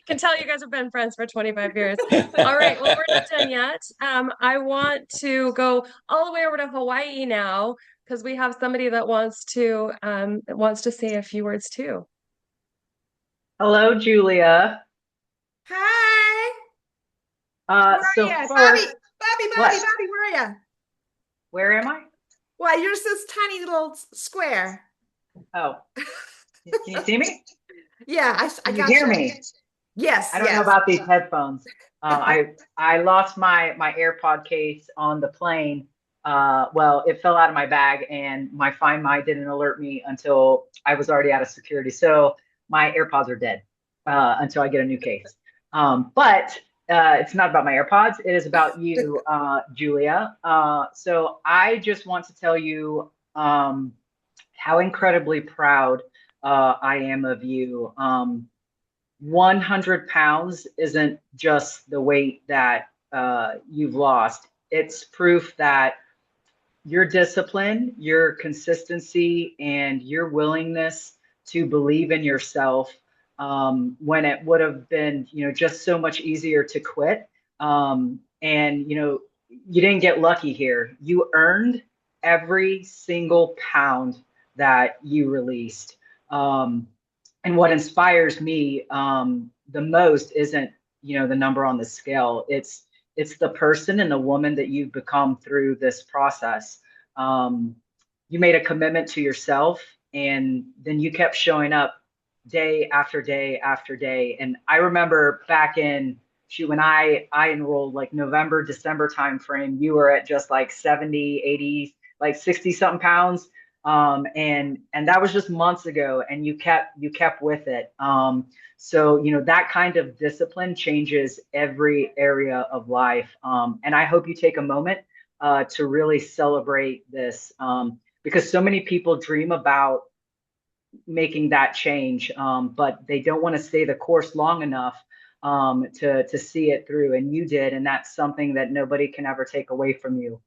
Can tell you guys have been friends for 25 years. All right, well, we're not done yet. I want to go all the way over to Hawaii now because we have somebody that wants to say a few words too. Hello, Julia. hi. So Where are you? first, Bobby, where are you? where am I? Why, you're just this tiny little square. Oh, can you see me? Yeah, I Can you got hear you. me? Yes, I don't know yes. about these headphones. I lost my AirPod case on the plane, Well, it fell out of my bag and my Find My didn't alert me until I was already out of security. So my AirPods are dead until I get a new case. But it's not about my AirPods. It is about you, Julia. So I just want to tell you how incredibly proud I am of you. 100 pounds isn't just the weight that you've lost. It's proof that your discipline, your consistency, and your willingness to believe in yourself when it would have been, just so much easier to quit. And you didn't get lucky here. You earned every single pound that you released. And what inspires me the most isn't, the number on the scale. It's the person and the woman that you've become through this process. You made a commitment to yourself, and then you kept showing up day after day after day. And I remember back in when I enrolled, like November, December timeframe, you were at just like 70, 80, like 60 something pounds. And that was just months ago, and you kept with it. So, that kind of discipline changes every area of life. And I hope you take a moment to really celebrate this, because so many people dream about making that change, but they don't want to stay the course long enough to see it through. And you did, and that's something that nobody can ever take away from you.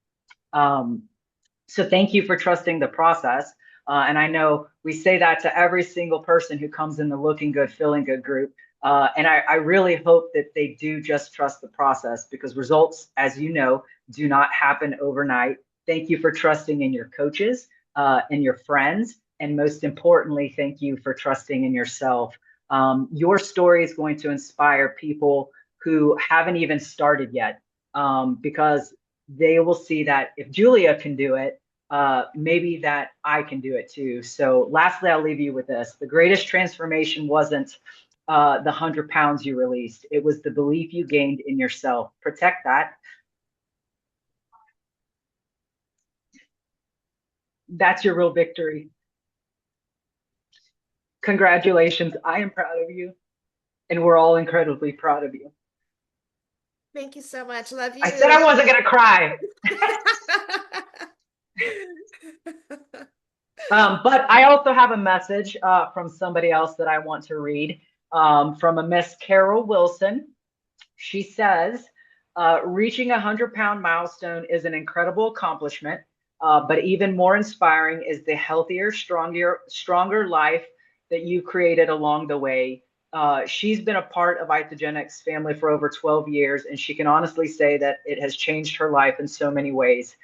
So thank you for trusting the process. And I know we say that to every single person who comes in the Looking Good, Feeling Good group. And I really hope that they do just trust the process, because results, as you know, do not happen overnight. Thank you for trusting in your coaches and your friends. And most importantly, thank you for trusting in yourself. Your story is going to inspire people who haven't even started yet, because they will see that if Julia can do it, maybe that I can do it too. So lastly, I'll leave you with this. The greatest transformation wasn't the 100 pounds you released. It was the belief you gained in yourself. Protect that. That's your real victory. Congratulations. I am proud of you, and we're all incredibly proud of you. Thank you so much. Love you. I said I wasn't going to cry. But I also have a message from somebody else that I want to read, from a Miss Carol Wilson. She says, reaching a 100-pound milestone is an incredible accomplishment, but even more inspiring is the healthier, stronger life that you created along the way. She's been a part of Isagenix family for over 12 years, and she can honestly say that it has changed her life in so many ways.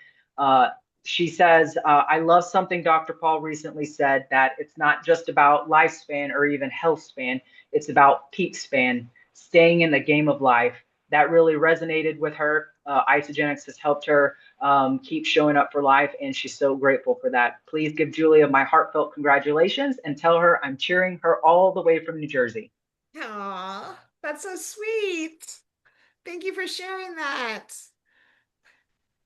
She says, I love something Dr. Paul recently said, that it's not just about lifespan or even health span, it's about peak span, staying in the game of life. That really resonated with her. Isagenix has helped her keep showing up for life, and she's so grateful for that. Please give Julia my heartfelt congratulations and tell her I'm cheering her all the way from New Jersey. Aw, that's so sweet. Thank you for sharing that.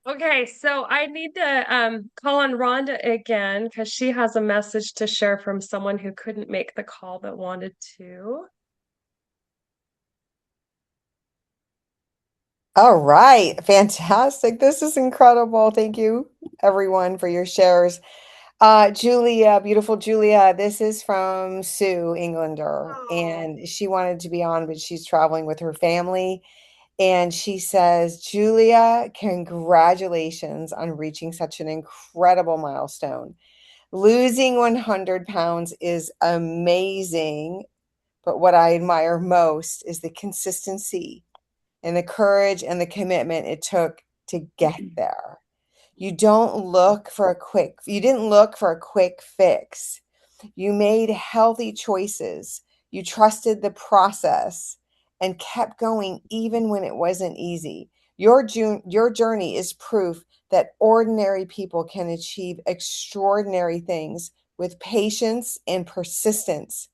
Okay, so I need to call on Rhonda again because she has a message to share from someone who couldn't make the call but wanted to. All right, fantastic. This is incredible. Thank you, everyone, for your shares. Julia, beautiful Julia, this is from Sue Englander, and she wanted to be on, but she's traveling with her family. And she says, Julia, congratulations on reaching such an incredible milestone. Losing 100 pounds is amazing, but what I admire most is the consistency and the courage and the commitment it took to get there. You didn't look for a quick fix. You made healthy choices. You trusted the process and kept going even when it wasn't easy. Your journey is proof that ordinary people can achieve extraordinary things with patience and persistence.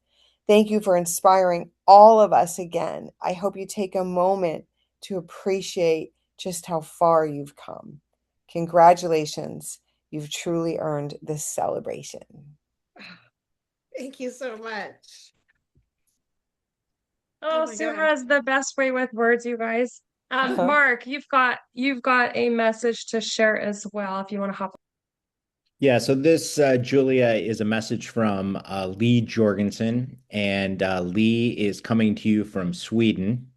Thank you for inspiring all of us again. I hope you take a moment to appreciate just how far you've come. Congratulations. You've truly earned this celebration. Thank you so much. Oh, my Sue gosh. has the best way with words, you guys. Mark, you've got a message to share as well if you want to hop. Yeah, so this, Julia, is a message from Lee Jorgensen, and Lee is coming to you from Sweden.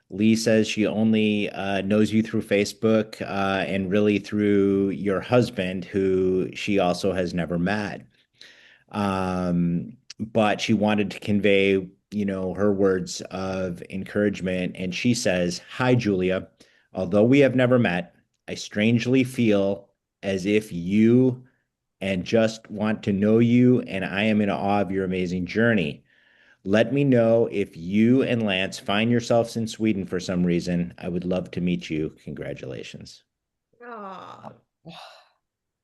Lee says she only knows you through Facebook and really through your husband, who she also has never met. But she wanted to convey, her words of encouragement. And she says, "Hi, Julia. Although we have never met, I strangely feel as if you and just want to know you, and I am in awe of your amazing journey. Let me know if you and Lance find yourselves in Sweden for some reason. I would love to meet you. Congratulations." Aw.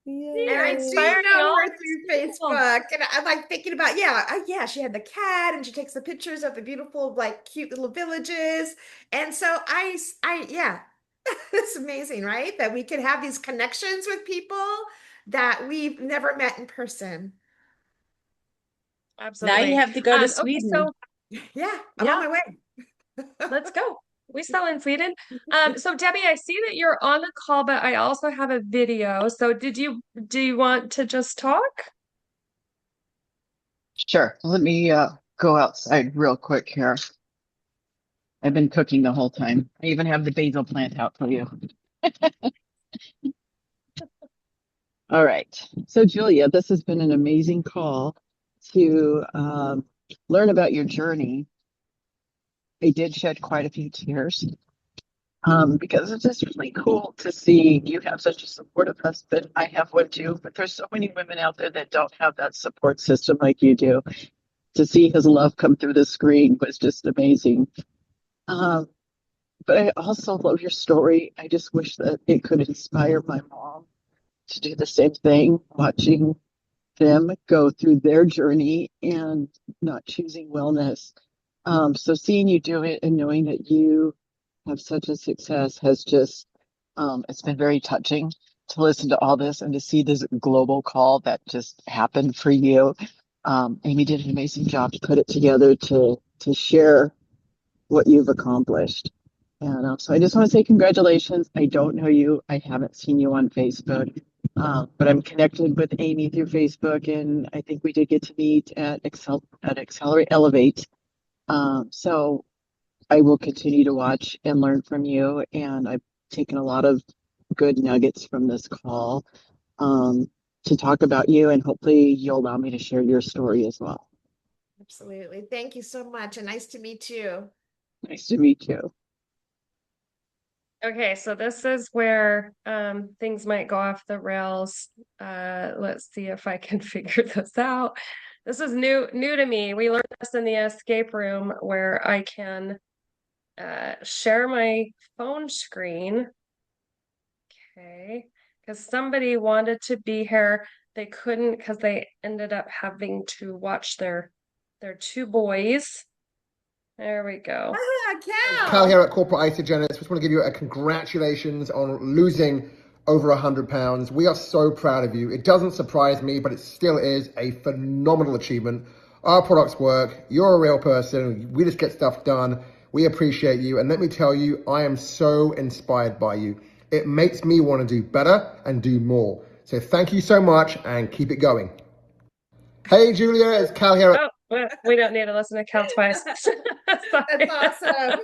Yay. And I do Inspiring know all her these through people. Facebook, and I'm like thinking about, yeah, she had the cat, and she takes the pictures of the beautiful, like, cute little villages, and so yeah, it's amazing, right? That we can have these connections with people that we've never met in person. Now Absolutely. you have to go to Okay, Sweden. so Yeah, I'm on my way. let's go. We still in Sweden. So Debbie, I see that you're on the call, but I also have a video. So do you want to just talk? Sure. Let me go outside real quick here. I've been cooking the whole time. I even have the basil plant out for you. All right. So Julia, this has been an amazing call to learn about your journey. I did shed quite a few tears because it's just really cool to see you have such a supportive husband. I have one too, but there's so many women out there that don't have that support system like you do. To see his love come through the screen was just amazing. But I also love your story. I just wish that it could inspire my mom to do the same thing, watching them go through their journey and not choosing wellness. So seeing you do it and knowing that you have such a success has just, it's been very touching to listen to all this and to see this global call that just happened for you. Amy did an amazing job to put it together to share what you've accomplished. And so I just want to say congratulations. I don't know you. I haven't seen you on Facebook, but I'm connected with Amy through Facebook, and I think we did get to meet at Accelerate Elevate. So I will continue to watch and learn from you, and I've taken a lot of good nuggets from this call to talk about you, and hopefully you'll allow me to share your story as well. Absolutely. Thank you so much, and nice to meet you. Nice to meet you. Okay, so this is where things might go off the rails. Let's see if I can figure this out. This is new to me. We learned this in the escape room where I can share my phone screen. Okay, because somebody wanted to be here. They couldn't because they ended up having to watch their two boys. There we go. Cal here at Corporate Isagenix. Just want to give you a congratulations on losing over 100 pounds. We are so proud of you. It doesn't surprise me, but it still is a phenomenal achievement. Our products work. You're a real person. We just get stuff done. We appreciate you. And let me tell you, I am so inspired by you. It makes me want to do better and do more. So thank you so much and keep it going. Hey, Julia, it's Cal here. We don't need to listen to Cal twice. That's awesome.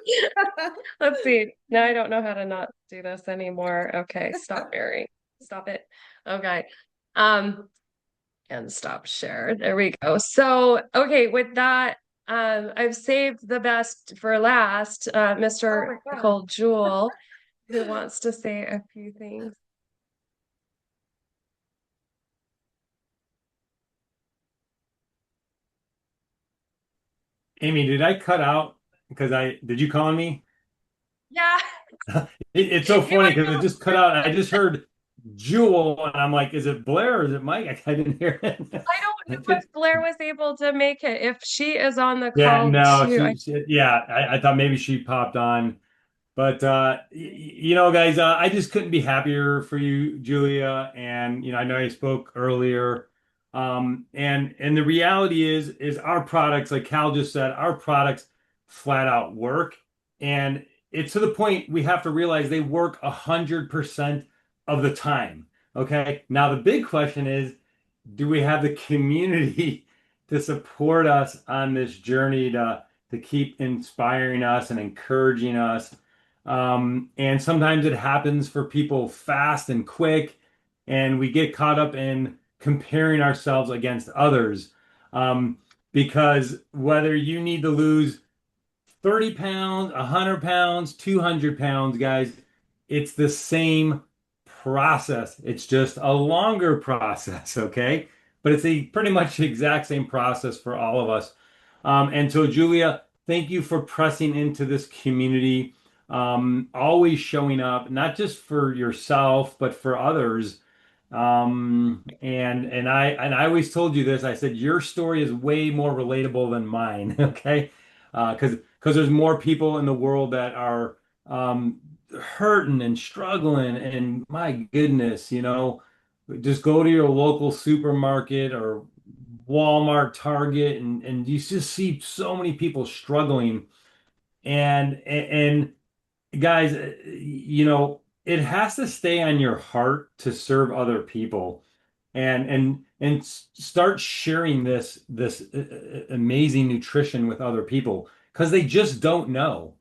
Let's see. Now I don't know how to not do this anymore. Okay, stop Mary. Stop it. Okay. And stop share. There we go. So, okay, with that, I've saved the best for last, Mr. Michael Jewell, who wants to say a few things. Amy, did I cut out? Because did you call me? Yeah. It's so funny because it just cut out. I just heard Jewel, and I'm like, is it Blair or is it Mike? I didn't hear it. I don't know if Blair was able to make it. If she is on the Yeah, call no, too, I thought maybe she popped on. But you know, guys, I just couldn't be happier for you, Julia. And you know, I know I spoke earlier. And the reality is our products, like Cal just said, our products flat out work. And it's to the point we have to realize they work 100% of the time. Okay. Now the big question is, do we have the community to support us on this journey to keep inspiring us and encouraging us? And sometimes it happens for people fast and quick, and we get caught up in comparing ourselves against others. Um, because whether you need to lose 30 pounds, 100 pounds, 200 pounds, guys, it's the same process. It's just a longer process, okay? But it's a pretty much the exact same process for all of us. And so, Julia, thank you for pressing into this community, always showing up, not just for yourself, but for others. And I always told you this. I said your story is way more relatable than mine, okay? Because there's more people in the world that are hurting and struggling, and my goodness, you know, just go to your local supermarket or Walmart, Target, and you just see so many people struggling. And guys, you know, it has to stay on your heart to serve other people and start sharing this amazing nutrition with other people because they just don't know.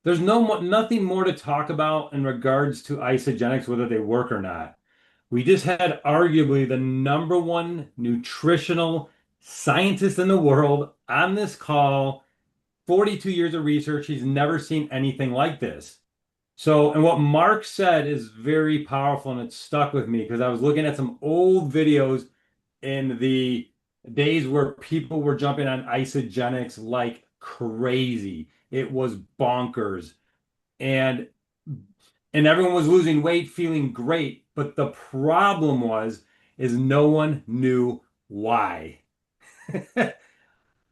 There's nothing more to talk about in regards to isogenics, whether they work or not. We just had arguably the number one nutritional scientist in the world on this call, 42 years of research. He's never seen anything like this. So, and what Mark said is very powerful and it stuck with me because I was looking at some old videos in the days where people were jumping on isogenics like crazy. It was bonkers. And everyone was losing weight, feeling great. But the problem is no one knew why.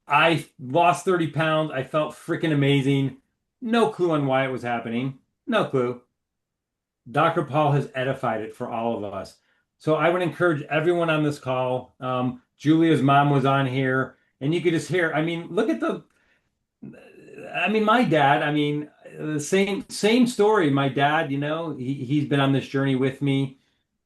I lost 30 pounds. I felt freaking amazing. No clue on why it was happening. No clue. Dr. Paul has edified it for all of us. So I would encourage everyone on this call. Julia's mom was on here, and you could just hear. I mean, look at my dad. I mean, the same story. My dad, you know, he's been on this journey with me,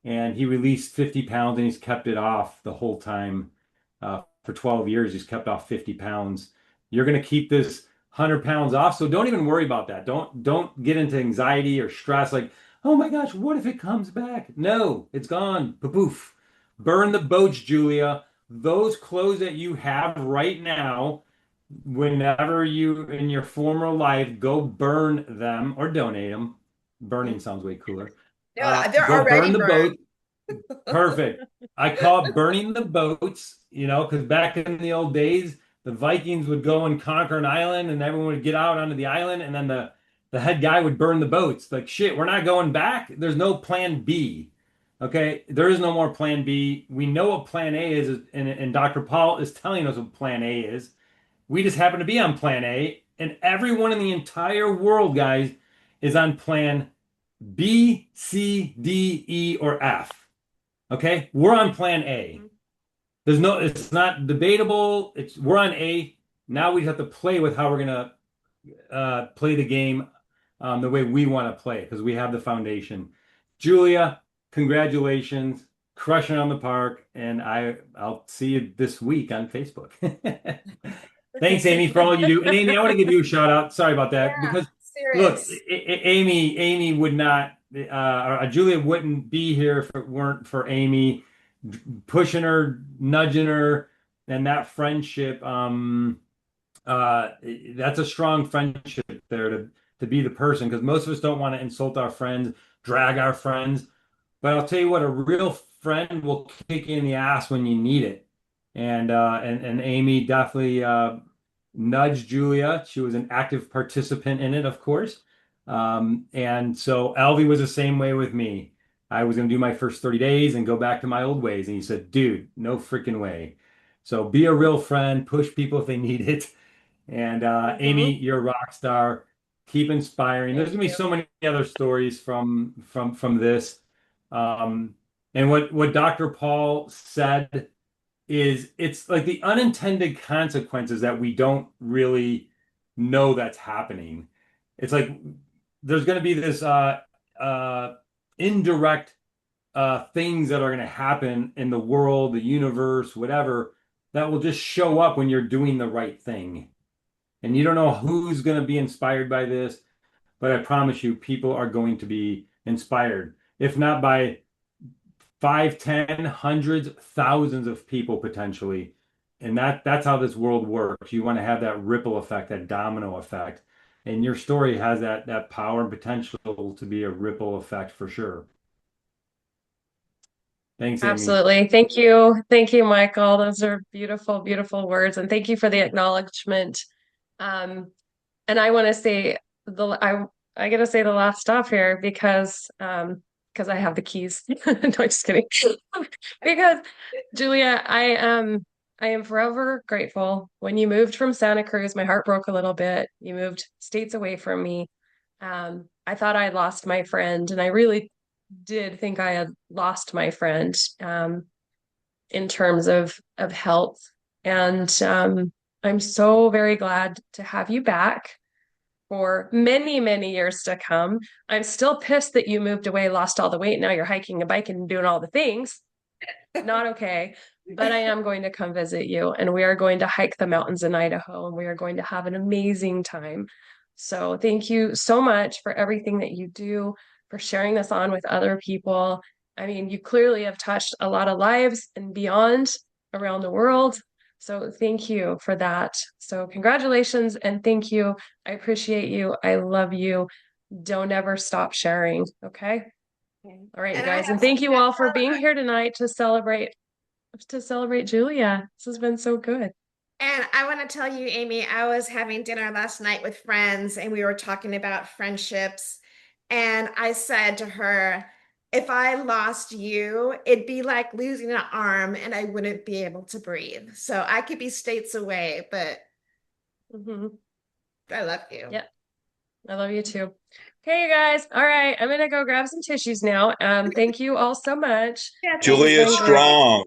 and he released 50 pounds, and he's kept it off the whole time. For 12 years, he's kept off 50 pounds. You're going to keep this 100 pounds off, so don't even worry about that. Don't get into anxiety or stress like, oh my gosh, what if it comes back? No, it's gone. Poof. Burn the boats, Julia. Those clothes that you have right now, whenever you in your former life, go burn them or donate them. Burning sounds way cooler. Yeah, they're Go already burn the burned. boat. Perfect. I call it burning the boats, you know, because back in the old days, the Vikings would go and conquer an island and everyone would get out onto the island and then the head guy would burn the boats. Like, shit, we're not going back. There's no plan B. Okay. There is no more plan B. We know what plan A is, and Dr. Paul is telling us what plan A is. We just happen to be on plan A, and everyone in the entire world, guys, is on plan B, C, D, E, or F. Okay, we're on plan A. It's not debatable. We're on A. Now we have to play with how we're gonna play the game the way we want to play it because we have the foundation. Julia, congratulations, crushing it on the park, and I'll see you this week on Facebook. Thanks, Amy, for all you do. And Amy, I want to give you a shout out. Sorry about that because look, Serious. Amy would not, or Julia wouldn't be here if it weren't for Amy pushing her, nudging her, and that friendship. That's a strong friendship there to be the person because most of us don't want to insult our friends, drag our friends. But I'll tell you what, a real friend will kick you in the ass when you need it. And Amy definitely nudged Julia. She was an active participant in it, of course. And so Alvy was the same way with me. I was going to do my first 30 days and go back to my old ways. And he said, dude, no freaking way. So be a real friend, push people if they need it. And Amy, you're a rock star. Keep inspiring. There's Thank gonna be you. so many other stories from this. And what Dr. Paul said is it's like the unintended consequences that we don't really know that's happening. It's like there's going to be this indirect things that are going to happen in the world, the universe, whatever, that will just show up when you're doing the right thing. And you don't know who's going to be inspired by this, but I promise you, people are going to be inspired, if not by 5, 10, hundreds, thousands of people potentially. And that's how this world works. You want to have that ripple effect, that domino effect. And your story has that power and potential to be a ripple effect for sure. Thanks, Amy. Absolutely. Thank you. Thank you, Michael. Those are beautiful, beautiful words. And thank you for the acknowledgement. And I want to say I gotta say the last stop here because I have the keys. No, just kidding. Because Julia, I am forever grateful. When you moved from Santa Cruz, my heart broke a little bit. You moved states away from me. I thought I had lost my friend, and I really did think I had lost my friend in terms of health. And I'm so very glad to have you back for many, many years to come. I'm still pissed that you moved away, lost all the weight. Now you're hiking a bike and doing all the things. Not okay. But I am going to come visit you, and we are going to hike the mountains in Idaho, and we are going to have an amazing time. So thank you so much for everything that you do, for sharing this on with other people. I mean, you clearly have touched a lot of lives and beyond around the world. So thank you for that. So congratulations and thank you. I appreciate you. I love you. Don't ever stop sharing. Okay. All right, you And I guys. And have thank you something all for being here tonight to celebrate Julia. This has been so good. And I want to tell you, Amy, I was having dinner last night with friends and we were talking about friendships. And I said to her, if I lost you, it'd be like losing an arm and I wouldn't be able to breathe. So I could be states away, but I love you. Yep. I love you too. Okay, you guys. All right. I'm gonna go grab some tissues now. Thank you all so much. Yeah, Julia This has been great. Strong.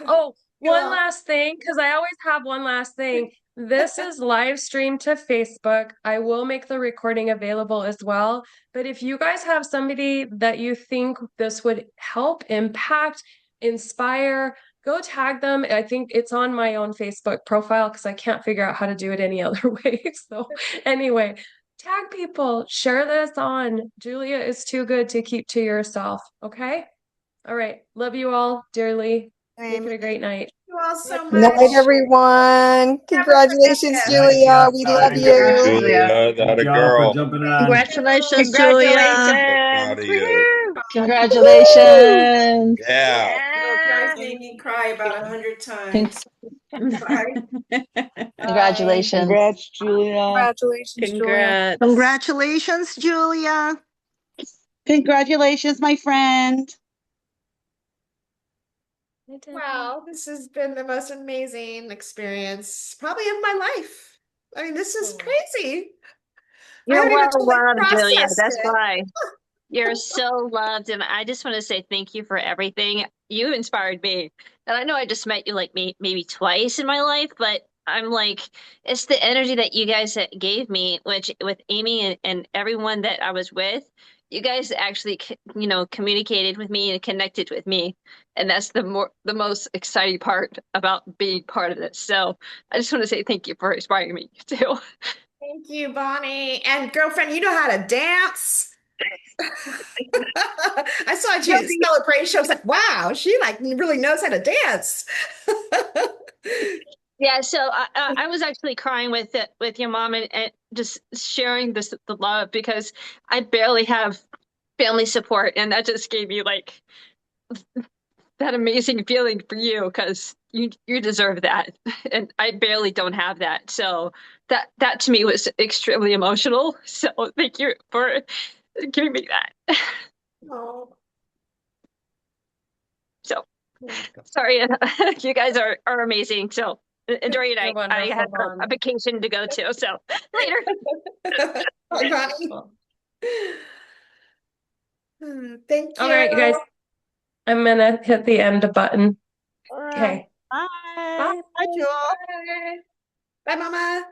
Oh, one last thing, because I always have one last thing. This is live streamed to Facebook. I will make the recording available as well. But if you guys have somebody that you think this would help, impact, inspire, go tag them. I think it's on my own Facebook profile because I can't figure out how to do it any other way. So anyway, tag people, share this on. Julia is too good to keep to yourself. Okay? All right. Love you all dearly. Make it a great night. Thank you all so much. Night, everyone. Congratulations, Julia. We love you. Julia, that a Thank y'all girl. for jumping on. Congratulations, Julia. Proud of you. Congratulations. Yeah. You guys made me cry about 100 times. Sorry. Congratulations. Congrats, Julia. Congratulations, Julia. Congrats. Congratulations, Julia. Congratulations, my friend. Wow, this has been the most amazing experience probably of my life. I mean, this is crazy. I You're haven't well even totally loved, Julia. processed That's it. why. You're so loved. And I just want to say thank you for everything. You inspired me. And I know I just met you like maybe twice in my life, but I'm like, it's the energy that you guys gave me, which with Amy and everyone that I was with, you guys actually, communicated with me and connected with me. And that's the most exciting part about being part of this. So I just want to say thank you for inspiring me too. Thank you, Bonnie. And girlfriend, you know how to dance. I saw you at the celebration. I was like, wow, she like really knows how to dance. Yeah, so I was actually crying with your mom and just sharing the love because I barely have family support, and that just gave me like that amazing feeling for you because you deserve that, and I barely don't have that. So that to me was extremely emotional. So thank you for giving me that. Oh. So sorry, you guys are amazing. So Enjoy your night. I wonderful, have Bonnie. a vacation to go to, so later. Bye, Bonnie. Thank you. All right, you guys. I'm gonna hit the end button. Okay. Bye. Bye, Jewel. Bye, Mama.